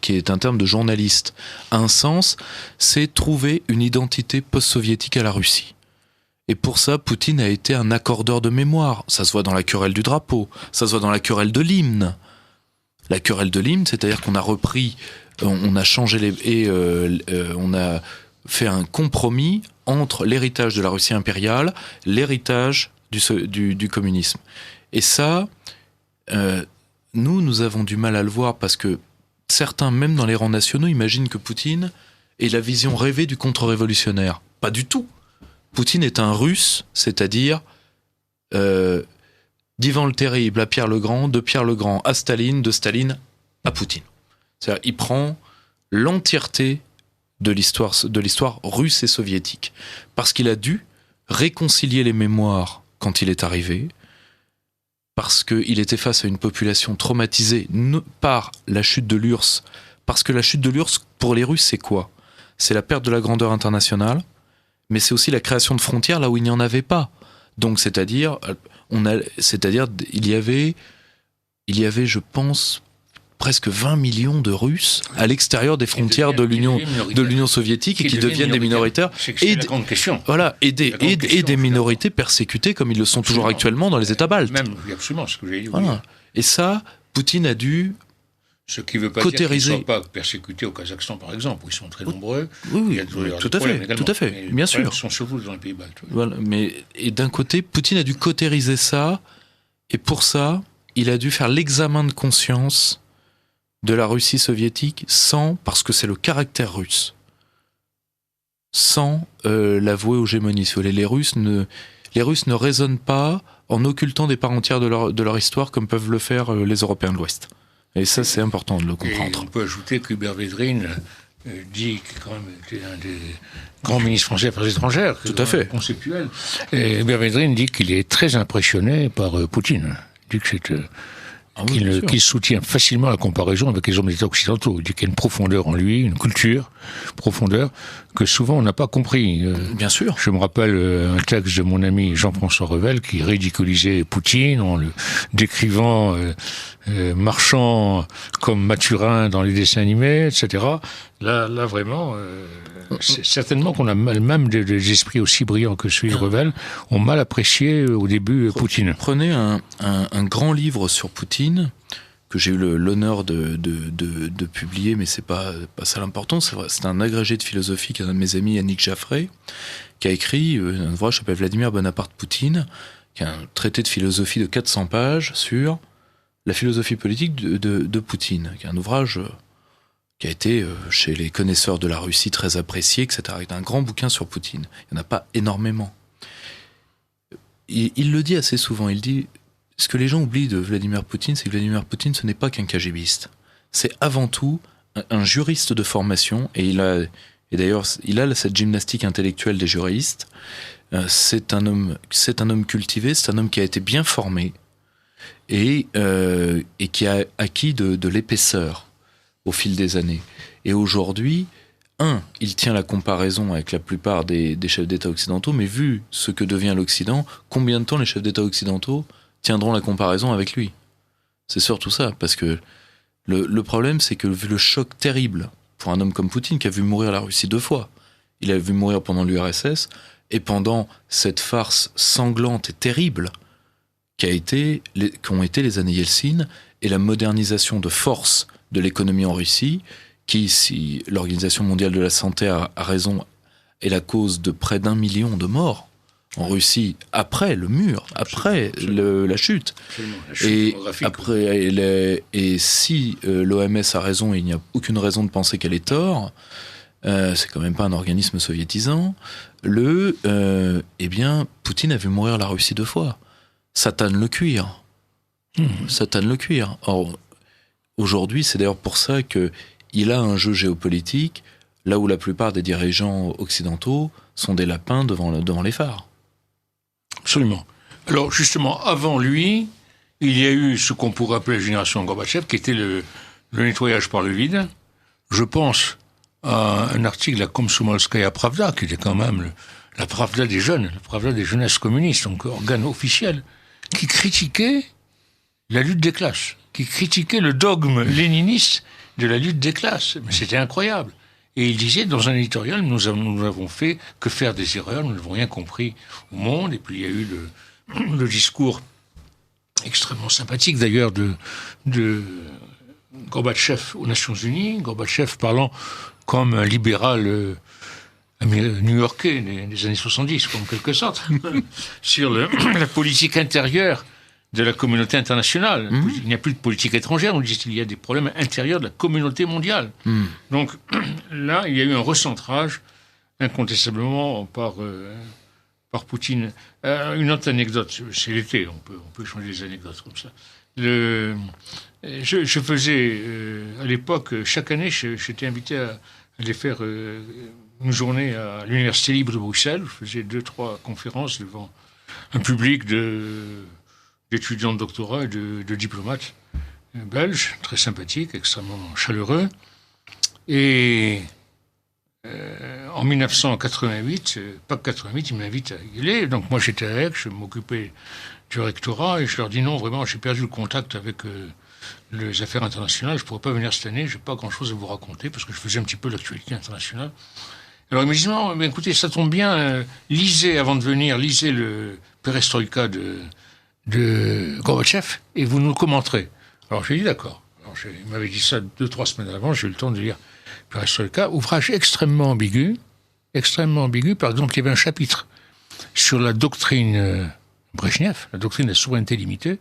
est un terme de journaliste, a un sens, c'est trouver une identité post-soviétique à la Russie. Et pour ça, Poutine a été un accordeur de mémoire. Ça se voit dans la querelle du drapeau, ça se voit dans la querelle de l'hymne. La querelle de l'hymne, c'est-à-dire qu'on a repris, on a changé on a fait un compromis entre l'héritage de la Russie impériale, l'héritage du communisme. Et ça, nous avons du mal à le voir parce que certains, même dans les rangs nationaux, imaginent que Poutine est la vision rêvée du contre-révolutionnaire. Pas du tout. Poutine est un Russe, c'est-à-dire d'Ivan le Terrible à Pierre le Grand, de Pierre le Grand à Staline, de Staline à Poutine. C'est-à-dire, il prend l'entièreté de l'histoire russe et soviétique. Parce qu'il a dû réconcilier les mémoires quand il est arrivé, parce qu'il était face à une population traumatisée par la chute de l'URSS. Parce que la chute de l'URSS, pour les Russes, c'est quoi ? C'est la perte de la grandeur internationale, mais c'est aussi la création de frontières là où il n'y en avait pas. Donc, il y avait, je pense, presque 20 millions de Russes à l'extérieur des frontières de l'Union soviétique et qui deviennent des minoritaires.
C'est la grande question.
Voilà, et des minorités persécutées comme ils le sont toujours actuellement dans les États baltes.
Même, absolument, ce que j'ai dit.
Voilà.
Oui.
Et ça, Poutine a dû
ce qui ne veut pas dire qu'ils ne sont pas persécutés au Kazakhstan, par exemple, où ils sont très nombreux.
Oui, tout à fait, bien sûr.
Ils sont surtout dans les pays baltes. Oui.
Voilà, et d'un côté, Poutine a dû cautériser ça, et pour ça, il a dû faire l'examen de conscience de la Russie soviétique parce que c'est le caractère russe, sans l'avouer aux gémonies. Les Russes ne raisonnent pas en occultant des parts entières de leur histoire comme peuvent le faire les Européens de l'Ouest. Et ça, c'est important de le comprendre.
Et on peut ajouter qu'Hubert Védrine dit que quand même était un des grands ministres français des Affaires étrangères.
Tout à fait.
Conceptuel. Et Hubert Védrine dit qu'il est très impressionné par Poutine. Il dit que c'est qu'il soutient facilement la comparaison avec les hommes d'État occidentaux. Il dit qu'il y a une profondeur en lui, une profondeur que souvent on n'a pas compris.
Bien sûr.
Je me rappelle un texte de mon ami Jean-François Revel qui ridiculisait Poutine en le décrivant marchant comme Mathurin dans les dessins animés, etc. Là vraiment, c'est certainement qu'on a même des esprits aussi brillants que celui de Revel ont mal apprécié au début Poutine.
Prenez un grand livre sur Poutine que j'ai eu l'honneur de publier, mais c'est pas ça l'important. C'est un agrégé de philosophie qu'un de mes amis, Yannick Jaffray, qui a écrit un ouvrage qui s'appelle Vladimir Bonaparte Poutine, qui est un traité de philosophie de 400 pages sur la philosophie politique de Poutine, qui est un ouvrage qui a été chez les connaisseurs de la Russie très apprécié, etc. Il a un grand bouquin sur Poutine. Il n'y en a pas énormément. Il le dit assez souvent. Il dit, ce que les gens oublient de Vladimir Poutine, c'est que Vladimir Poutine, ce n'est pas qu'un KGBiste. C'est avant tout un juriste de formation, et d'ailleurs, il a cette gymnastique intellectuelle des juristes. C'est un homme cultivé, c'est un homme qui a été bien formé et qui a acquis de l'épaisseur au fil des années. Et aujourd'hui, il tient la comparaison avec la plupart des chefs d'État occidentaux, mais vu ce que devient l'Occident, combien de temps les chefs d'État occidentaux tiendront la comparaison avec lui? C'est surtout ça, parce que le problème, c'est que vu le choc terrible pour un homme comme Poutine, qui a vu mourir la Russie 2 fois, il a vu mourir pendant l'URSS, et pendant cette farce sanglante et terrible qu'ont été les années Yeltsin, et la modernisation de force de l'économie en Russie, qui, si l'Organisation mondiale de la santé a raison, est la cause de près d'1 million de morts en Russie après le mur, après la chute. Et si l'OMS a raison, et il n'y a aucune raison de penser qu'elle est tort, c'est quand même pas un organisme soviétisant, eh bien, Poutine a vu mourir la Russie 2 fois. Satane le cuir. Satane le cuir. Or, aujourd'hui, c'est d'ailleurs pour ça qu'il a un jeu géopolitique, là où la plupart des dirigeants occidentaux sont des lapins devant les phares.
Absolument. Alors, justement, avant lui, il y a eu ce qu'on pourrait appeler la génération Gorbatchev, qui était le nettoyage par le vide. Je pense à un article de la Komsomolskaya Pravda, qui était quand même la Pravda des jeunes, la Pravda des jeunesses communistes, donc organe officiel, qui critiquait la lutte des classes, qui critiquait le dogme léniniste de la lutte des classes. Mais c'était incroyable. Et il disait, dans un éditorial, nous n'avons fait que faire des erreurs, nous n'avons rien compris au monde. Et puis il y a eu le discours extrêmement sympathique, d'ailleurs, de Gorbatchev aux Nations Unies, Gorbatchev parlant comme un libéral new-yorkais des années 70, en quelque sorte, sur la politique intérieure de la communauté internationale. Il n'y a plus de politique étrangère, on dit qu'il y a des problèmes intérieurs de la communauté mondiale. Donc là, il y a eu un recentrage, incontestablement, par Poutine. Une autre anecdote, c'est l'été, on peut échanger des anecdotes comme ça. Je faisais, à l'époque, chaque année, j'étais invité à aller faire une journée à l'Université libre de Bruxelles. Je faisais 2-3 conférences devant un public d'étudiants de doctorat et de diplomates belges, très sympathiques, extrêmement chaleureux. Et en 1988, pas 88, ils m'invitent à y aller. Donc moi j'étais à Aix, je m'occupais du rectorat et je leur dis non, vraiment, j'ai perdu le contact avec les affaires internationales, je ne pourrais pas venir cette année, je n'ai pas grand-chose à vous raconter parce que je faisais un petit peu l'actualité internationale. Alors ils me disent non, mais écoutez, ça tombe bien, lisez avant de venir, lisez le Perestroïka de Gorbatchev et vous nous commenterez. Alors j'ai dit d'accord. Alors, il m'avait dit ça 2-3 semaines avant, j'ai eu le temps de lire Perestroïka, ouvrage extrêmement ambigu. Par exemple, il y avait un chapitre sur la doctrine Brejnev, la doctrine de la souveraineté limitée.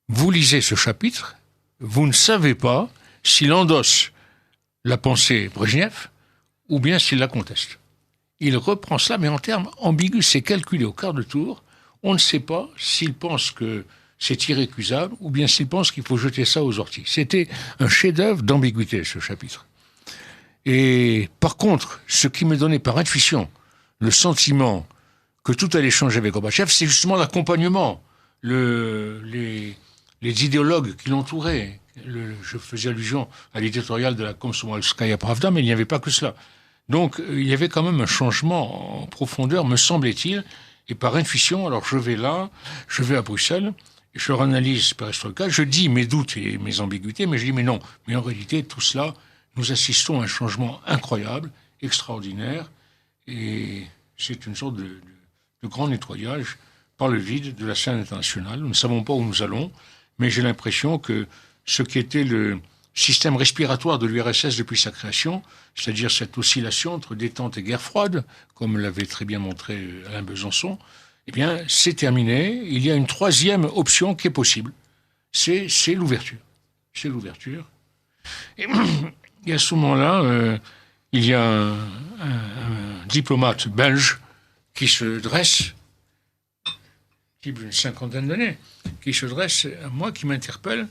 Vous lisez ce chapitre, vous ne savez pas s'il endosse la pensée Brejnev ou bien s'il la conteste. Il reprend cela, mais en termes ambigus, c'est calculé au quart de tour. On ne sait pas s'il pense que c'est irrécusable ou bien s'il pense qu'il faut jeter ça aux orties. C'était un chef-d'œuvre d'ambiguïté, ce chapitre. Et par contre, ce qui me donnait par intuition le sentiment que tout allait changer avec Gorbatchev, c'est justement l'accompagnement, les idéologues qui l'entouraient. Je faisais allusion à l'éditorial de la Komsomolskaya Pravda, mais il n'y avait pas que cela. Donc, il y avait quand même un changement en profondeur, me semblait-il, et par intuition, alors je vais à Bruxelles, et je leur analyse Perestroïka, je dis mes doutes et mes ambiguïtés, mais je dis mais non, mais en réalité, tout cela, nous assistons à un changement incroyable, extraordinaire, et c'est une sorte de grand nettoyage par le vide de la scène internationale. Nous ne savons pas où nous allons, mais j'ai l'impression que ce qui était le système respiratoire de l'URSS depuis sa création, c'est-à-dire cette oscillation entre détente et guerre froide, comme l'avait très bien montré Alain Besançon, eh bien, c'est terminé. Il y a une troisième option qui est possible. C'est l'ouverture. C'est l'ouverture. Et à ce moment-là, il y a un diplomate belge qui se dresse, type d'une 50aine d'années, qui se dresse à moi, qui m'interpelle.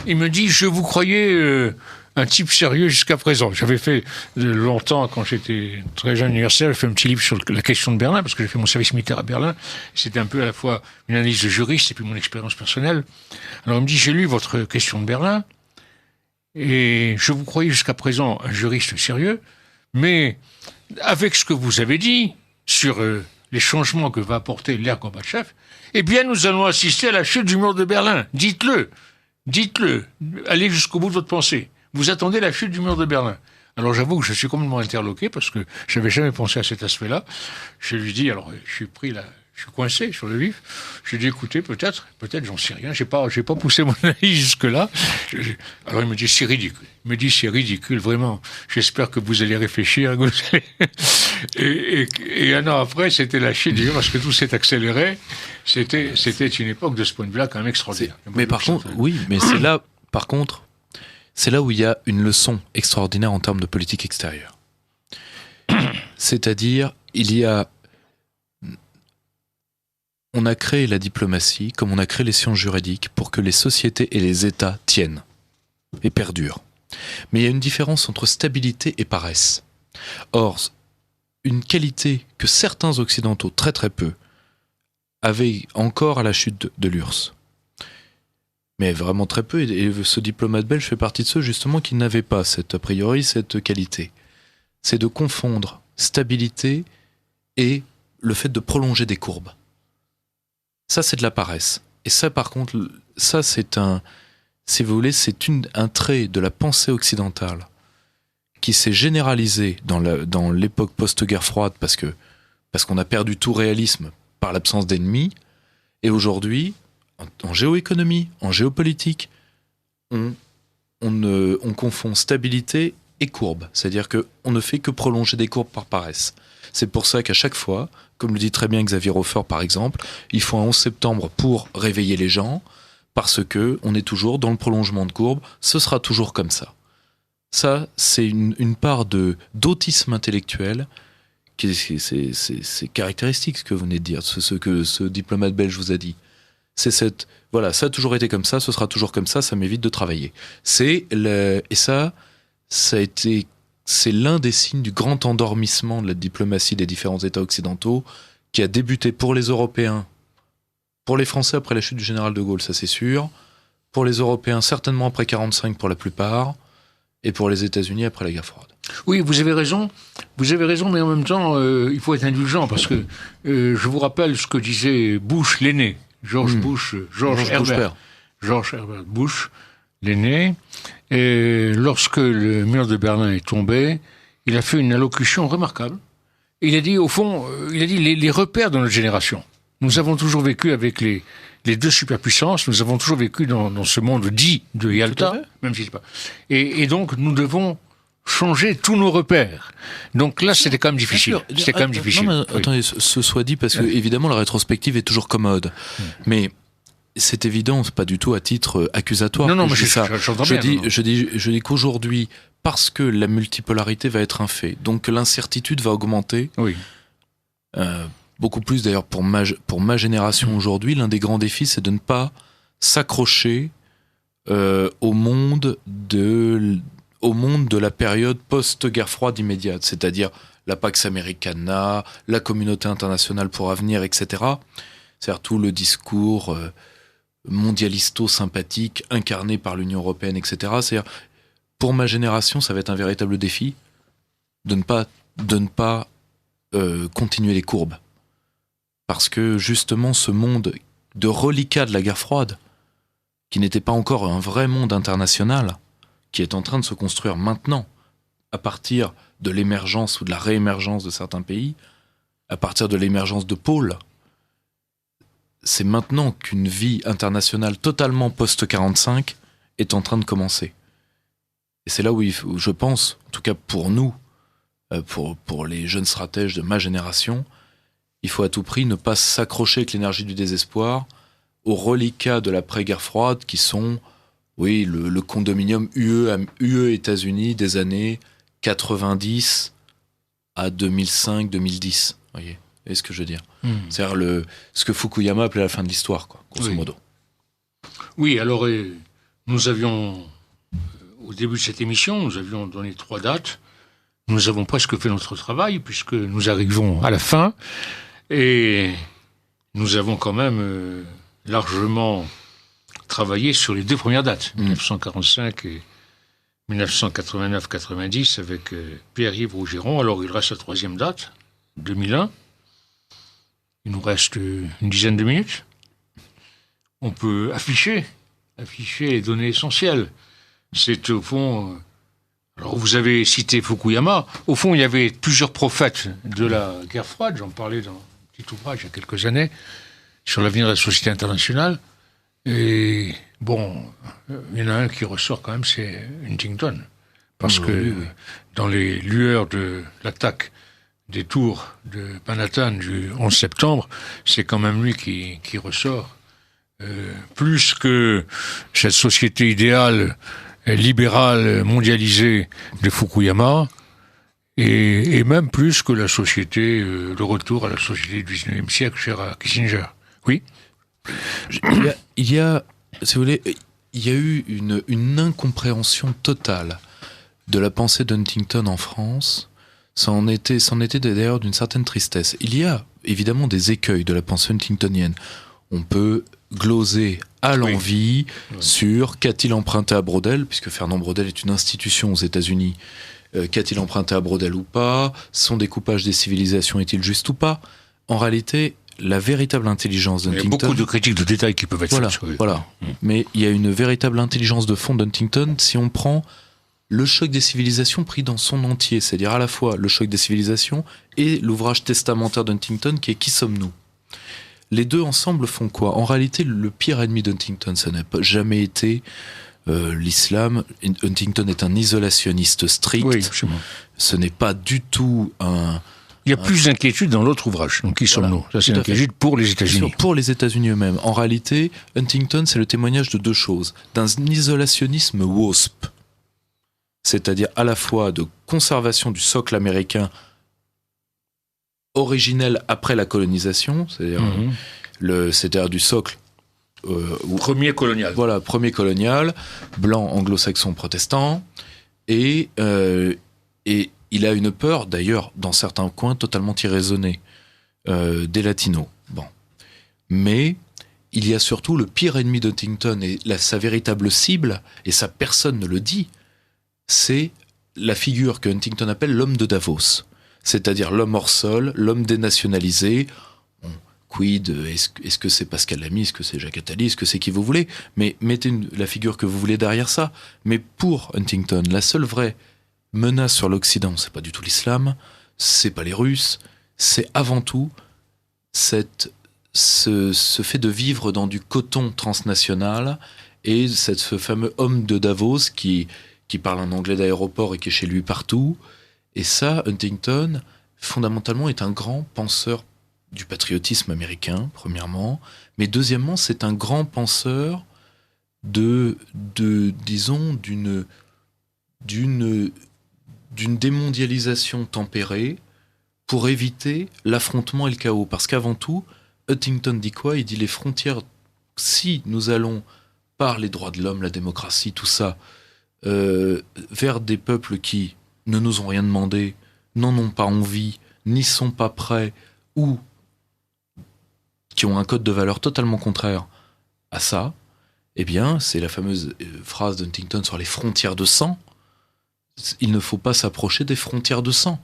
Il me dit, je vous croyais un type sérieux jusqu'à présent. J'avais fait longtemps, quand j'étais très jeune universitaire, j'ai fait un petit livre sur la question de Berlin, parce que j'ai fait mon service militaire à Berlin. C'était un peu à la fois une analyse de juriste et puis mon expérience personnelle. Alors il me dit, j'ai lu votre question de Berlin, et je vous croyais jusqu'à présent un juriste sérieux, mais avec ce que vous avez dit sur les changements que va apporter l'ère Gorbatchev, eh bien nous allons assister à la chute du mur de Berlin. Dites-le, allez jusqu'au bout de votre pensée. Vous attendez la chute du mur de Berlin. Alors j'avoue que je suis complètement interloqué parce que je n'avais jamais pensé à cet aspect-là. Je lui dis, alors je suis coincé sur le vif. Je lui dis, écoutez, peut-être, j'en sais rien. J'ai pas poussé mon analyse jusque-là. Alors il me dit, c'est ridicule. Il me dit, c'est ridicule, vraiment. J'espère que vous allez réfléchir. Et un an après, c'était la chute du mur parce que tout s'est accéléré. C'était une époque de ce point de vue-là quand même extraordinaire.
Mais par contre, oui, mais c'est là, par contre, c'est là où il y a une leçon extraordinaire en termes de politique extérieure. C'est-à-dire, on a créé la diplomatie, comme on a créé les sciences juridiques, pour que les sociétés et les États tiennent et perdurent. Mais il y a une différence entre stabilité et paresse. Or, une qualité que certains occidentaux, très très peu, avaient encore à la chute de l'URSS. Mais vraiment très peu, et ce diplomate belge fait partie de ceux justement qui n'avaient pas a priori cette qualité. C'est de confondre stabilité et le fait de prolonger des courbes. Ça, c'est de la paresse. Et ça, par contre, ça, si vous voulez, c'est un trait de la pensée occidentale qui s'est généralisé dans l'époque post-guerre froide parce qu'on a perdu tout réalisme par l'absence d'ennemis. Et aujourd'hui, en géoéconomie, en géopolitique, on confond stabilité et courbe. C'est-à-dire qu'on ne fait que prolonger des courbes par paresse. C'est pour ça qu'à chaque fois, comme le dit très bien Xavier Hofer par exemple, il faut un 11 septembre pour réveiller les gens, parce qu'on est toujours dans le prolongement de courbe, ce sera toujours comme ça. Ça, c'est une part d'autisme intellectuel, c'est caractéristique ce que vous venez de dire, ce que ce diplomate belge vous a dit. C'est voilà, ça a toujours été comme ça, ce sera toujours comme ça m'évite de travailler. C'est l'un des signes du grand endormissement de la diplomatie des différents États occidentaux qui a débuté pour les Européens, pour les Français après la chute du général de Gaulle, ça c'est sûr, pour les Européens certainement après 1945 pour la plupart, et pour les États-Unis après la guerre froide.
Oui, vous avez raison, mais en même temps, il faut être indulgent parce que je vous rappelle ce que disait Bush l'aîné, George Herbert Bush, l'aîné, et lorsque le mur de Berlin est tombé, il a fait une allocution remarquable. Il a dit, au fond, les repères de notre génération. Nous avons toujours vécu avec les deux superpuissances, nous avons toujours vécu dans ce monde dit de Yalta, même si c'est pas. Et donc, nous devons changer tous nos repères. Donc là, c'était quand même difficile. C'était quand même difficile.
Non, mais, attendez, ce soit dit, parce que évidemment, la rétrospective est toujours commode. Mais c'est évident, c'est pas du tout à titre accusatoire.
Non, mais
je dis qu'aujourd'hui, parce que la multipolarité va être un fait, donc l'incertitude va augmenter.
Oui.
Beaucoup plus d'ailleurs pour ma génération aujourd'hui, l'un des grands défis, c'est de ne pas s'accrocher au monde de la période post-guerre froide immédiate, c'est-à-dire la Pax Americana, la communauté internationale pour avenir, etc. C'est-à-dire tout le discours mondialisto-sympathique incarné par l'Union européenne, etc. C'est-à-dire, pour ma génération, ça va être un véritable défi de ne pas continuer les courbes. Parce que justement, ce monde de reliquat de la guerre froide, qui n'était pas encore un vrai monde international, qui est en train de se construire maintenant, à partir de l'émergence ou de la réémergence de certains pays, à partir de l'émergence de pôles, c'est maintenant qu'une vie internationale totalement post-45 est en train de commencer. Et c'est là où je pense, en tout cas pour nous, pour les jeunes stratèges de ma génération, il faut à tout prix ne pas s'accrocher avec l'énergie du désespoir aux reliquats de l'après-guerre froide qui sont
Oui, le condominium UE États-Unis des années 90 à 2005-2010. Voyez ce que je veux dire. C'est-à-dire ce que Fukuyama appelait la fin de l'histoire, quoi, grosso modo.
Oui, alors nous avions, au début de cette émission, nous avions donné 3 dates. Nous avons presque fait notre travail, puisque nous arrivons à la fin. Et nous avons quand même largement travaillé sur les 2 premières dates, 1945 et 1989-90, avec Pierre-Yves Rougiron. Alors il reste la 3e date, 2001. Il nous reste une dizaine de minutes. On peut afficher les données essentielles. C'est au fond... alors vous avez cité Fukuyama. Au fond, il y avait plusieurs prophètes de la guerre froide. J'en parlais dans un petit ouvrage il y a quelques années sur l'avenir de la société internationale. Et bon, il y en a un qui ressort quand même, c'est Huntington. Parce que dans les lueurs de l'attaque des tours de Manhattan du 11 septembre, c'est quand même lui qui ressort. Plus que cette société idéale, libérale, mondialisée de Fukuyama, et même plus que la société, le retour à la société du 19e siècle, chère à Kissinger. Oui.
Il y a, si vous voulez, il y a eu une incompréhension totale de la pensée d'Huntington en France. Ça en était d'ailleurs d'une certaine tristesse. Il y a évidemment des écueils de la pensée huntingtonienne. On peut gloser à l'envi sur qu'a-t-il emprunté à Braudel, puisque Fernand Braudel est une institution aux États-Unis. Qu'a-t-il emprunté à Braudel ou pas? Son découpage des civilisations est-il juste ou pas? En réalité, la véritable intelligence d'Huntington...
Il y a beaucoup de critiques de détails qui peuvent être faites.
Voilà. Mais il y a une véritable intelligence de fond d'Huntington si on prend le choc des civilisations pris dans son entier, c'est-à-dire à la fois le choc des civilisations et l'ouvrage testamentaire d'Huntington qui est « Qui sommes-nous » ? Les deux ensemble font quoi ? En réalité, le pire ennemi d'Huntington, ça n'a jamais été l'islam. Huntington est un isolationniste strict.
Oui,
ce n'est pas du tout un...
Il y a plus d'inquiétude dans l'autre ouvrage. Donc, qui sommes-nous ? Ça, c'est l'inquiétude pour les États-Unis.
Pour les États-Unis eux-mêmes. En réalité, Huntington, c'est le témoignage de 2 choses. D'un isolationnisme WASP, c'est-à-dire à la fois de conservation du socle américain originel après la colonisation, c'est-à-dire du socle
premier colonial.
Voilà, premier colonial, blanc, anglo-saxon, protestant, et il a une peur, d'ailleurs, dans certains coins, totalement irraisonnée, des latinos. Bon. Mais il y a surtout le pire ennemi d'Huntington, et sa véritable cible, et ça personne ne le dit, c'est la figure que Huntington appelle l'homme de Davos. C'est-à-dire l'homme hors sol, l'homme dénationalisé. Bon, quid, est-ce que c'est Pascal Lamy, est-ce que c'est Jacques Attali, est-ce que c'est qui vous voulez ? Mais mettez la figure que vous voulez derrière ça. Mais pour Huntington, la seule vraie menace sur l'Occident, c'est pas du tout l'islam, c'est pas les Russes, c'est avant tout ce fait de vivre dans du coton transnational et ce fameux homme de Davos qui parle un anglais d'aéroport et qui est chez lui partout. Et ça, Huntington, fondamentalement, est un grand penseur du patriotisme américain, premièrement. Mais deuxièmement, c'est un grand penseur disons, d'une démondialisation tempérée pour éviter l'affrontement et le chaos. Parce qu'avant tout, Huntington dit quoi ? Il dit les frontières, si nous allons par les droits de l'homme, la démocratie, tout ça, vers des peuples qui ne nous ont rien demandé, n'en ont pas envie, n'y sont pas prêts, ou qui ont un code de valeur totalement contraire à ça, eh bien, c'est la fameuse phrase d'Huntington sur les frontières de sang. Il ne faut pas s'approcher des frontières de sang.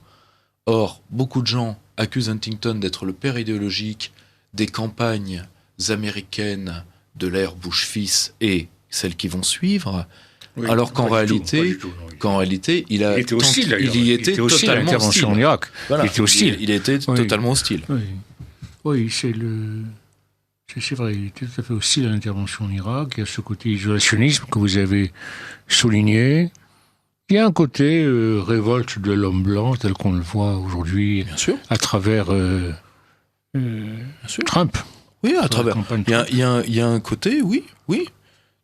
Or, beaucoup de gens accusent Huntington d'être le père idéologique des campagnes américaines de l'ère Bush-fils et celles qui vont suivre, oui, alors qu'en réalité, il y était totalement hostile
en Irak.
Voilà,
il était hostile.
Il était totalement hostile.
Oui, c'est vrai, il était tout à fait hostile à l'intervention en Irak. Il y a ce côté isolationnisme que vous avez souligné. Il y a un côté révolte de l'homme blanc tel qu'on le voit aujourd'hui à travers Trump.
Oui, à travers. Il y a un côté, oui.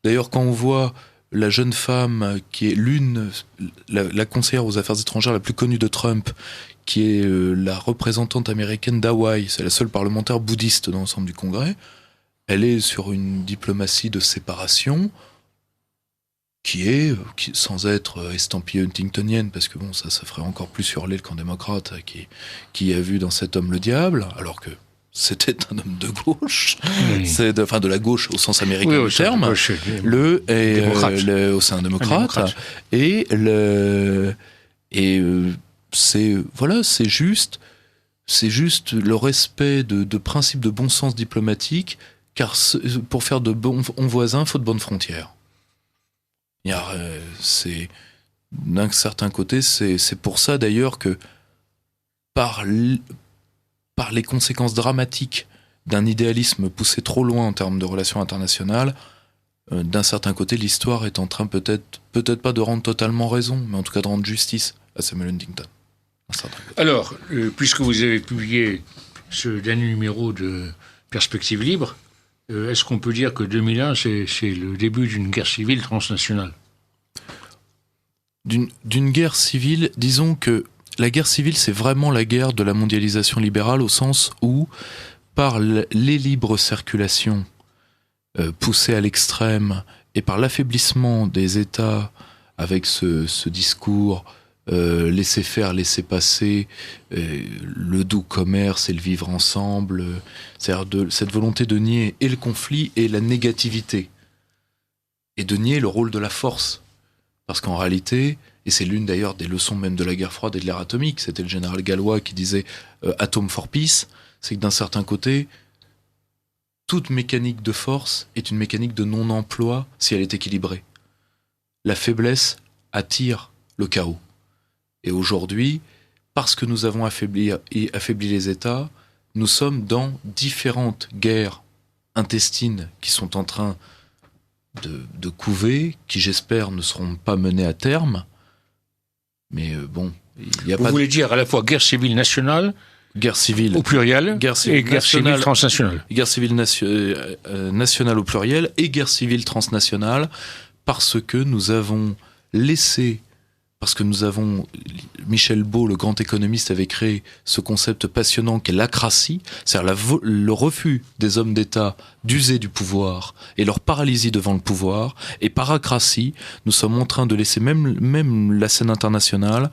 D'ailleurs, quand on voit la jeune femme qui est la conseillère aux affaires étrangères la plus connue de Trump, qui est la représentante américaine d'Hawaï, c'est la seule parlementaire bouddhiste dans l'ensemble du Congrès, elle est sur une diplomatie de séparation qui est, sans être estampillée huntingtonienne, parce que bon, ça ferait encore plus hurler le camp démocrate qui a vu dans cet homme le diable, alors que c'était un homme de gauche, de la gauche au sens américain du terme, au sein démocrate, c'est juste le respect de principes de bon sens diplomatique, car pour faire de bons voisins, faut de bonnes frontières. D'un certain côté, c'est pour ça d'ailleurs que par les conséquences dramatiques d'un idéalisme poussé trop loin en termes de relations internationales, d'un certain côté, l'histoire est en train peut-être pas de rendre totalement raison, mais en tout cas de rendre justice à Samuel Huntington.
Alors, puisque vous avez publié ce dernier numéro de Perspective Libre, est-ce qu'on peut dire que 2001, c'est le début d'une guerre civile transnationale ?
D'une guerre civile, disons que la guerre civile, c'est vraiment la guerre de la mondialisation libérale, au sens où, par les libres circulations poussées à l'extrême et par l'affaiblissement des États avec ce discours laisser faire, laisser passer, le doux commerce et le vivre ensemble, c'est-à-dire cette volonté de nier et le conflit et la négativité, et de nier le rôle de la force. Parce qu'en réalité, et c'est l'une d'ailleurs des leçons même de la guerre froide et de l'ère atomique, c'était le général Gallois qui disait Atom for Peace, c'est que d'un certain côté, toute mécanique de force est une mécanique de non-emploi si elle est équilibrée. La faiblesse attire le chaos. Et aujourd'hui, parce que nous avons affaibli les États, nous sommes dans différentes guerres intestines qui sont en train de couver, qui j'espère ne seront pas menées à terme. Mais il y a
Vous voulez dire à la fois guerre civile nationale,
guerre civile
au pluriel, et guerre civile transnationale.
Guerre civile nationale au pluriel et guerre civile transnationale, parce que nous avons Michel Beau, le grand économiste, avait créé ce concept passionnant qu'est l'acratie, c'est-à-dire le refus des hommes d'État d'user du pouvoir et leur paralysie devant le pouvoir. Et par acratie, nous sommes en train de laisser même la scène internationale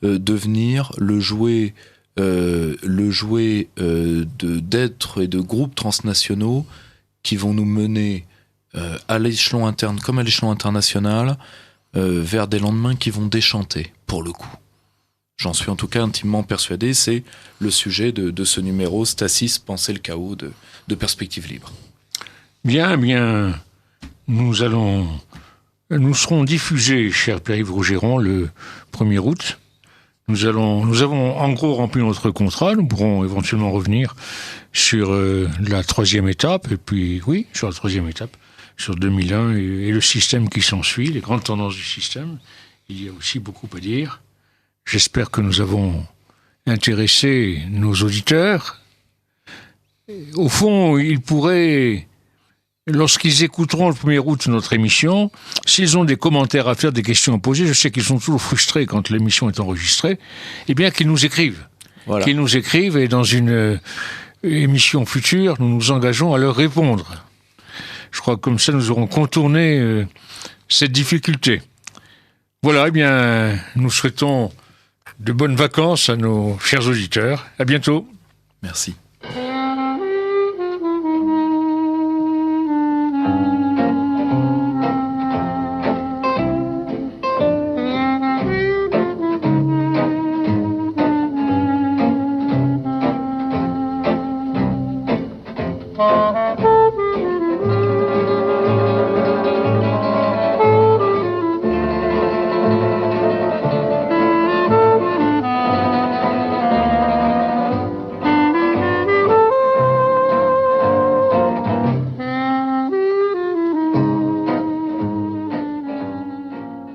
devenir le jouet d'êtres et de groupes transnationaux qui vont nous mener à l'échelon interne comme à l'échelon international vers des lendemains qui vont déchanter, pour le coup. J'en suis en tout cas intimement persuadé, c'est le sujet de ce numéro Stasis, penser le chaos de Perspective Libre.
Bien, nous serons diffusés, cher Pierre-Yves Rougeron, le 1er août. Nous avons en gros rempli notre contrat, nous pourrons éventuellement revenir sur la 3e étape, et puis sur la 3e étape, sur 2001 et le système qui s'ensuit, les grandes tendances du système. Il y a aussi beaucoup à dire. J'espère que nous avons intéressé nos auditeurs. Au fond, ils pourraient, lorsqu'ils écouteront le 1er août notre émission, s'ils ont des commentaires à faire, des questions à poser, je sais qu'ils sont toujours frustrés quand l'émission est enregistrée, eh bien qu'ils nous écrivent. Voilà. Qu'ils nous écrivent, et dans une émission future, nous nous engageons à leur répondre. Je crois que comme ça, nous aurons contourné cette difficulté. Voilà, eh bien, nous souhaitons de bonnes vacances à nos chers auditeurs. À bientôt.
Merci.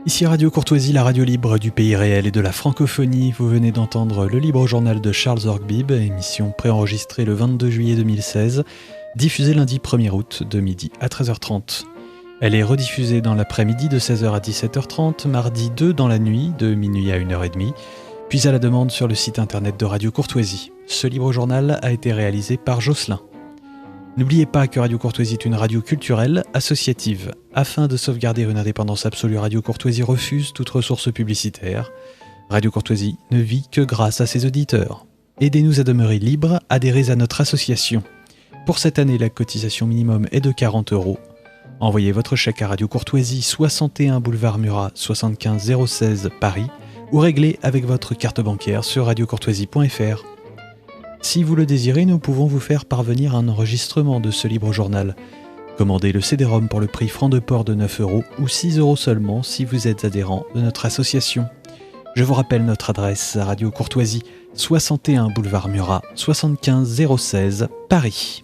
Ici Radio Courtoisie, la radio libre du pays réel et de la francophonie. Vous venez d'entendre le libre journal de Charles Orgbib, émission préenregistrée le 22 juillet 2016, diffusée lundi 1er août de midi à 13h30. Elle est rediffusée dans l'après-midi de 16h à 17h30, mardi 2 dans la nuit de minuit à 1h30, puis à la demande sur le site internet de Radio Courtoisie. Ce libre journal a été réalisé par Jocelyn. N'oubliez pas que Radio Courtoisie est une radio culturelle associative. Afin de sauvegarder une indépendance absolue, Radio Courtoisie refuse toute ressource publicitaire. Radio Courtoisie ne vit que grâce à ses auditeurs. Aidez-nous à demeurer libres, adhérez à notre association. Pour cette année, la cotisation minimum est de 40 €. Envoyez votre chèque à Radio Courtoisie, 61 boulevard Murat, 75 016 Paris, ou réglez avec votre carte bancaire sur radiocourtoisie.fr. Si vous le désirez, nous pouvons vous faire parvenir un enregistrement de ce libre journal. Commandez le CD-ROM pour le prix franc de port de 9 € ou 6 € seulement si vous êtes adhérent de notre association. Je vous rappelle notre adresse à Radio Courtoisie, 61 boulevard Murat, 75 016 Paris.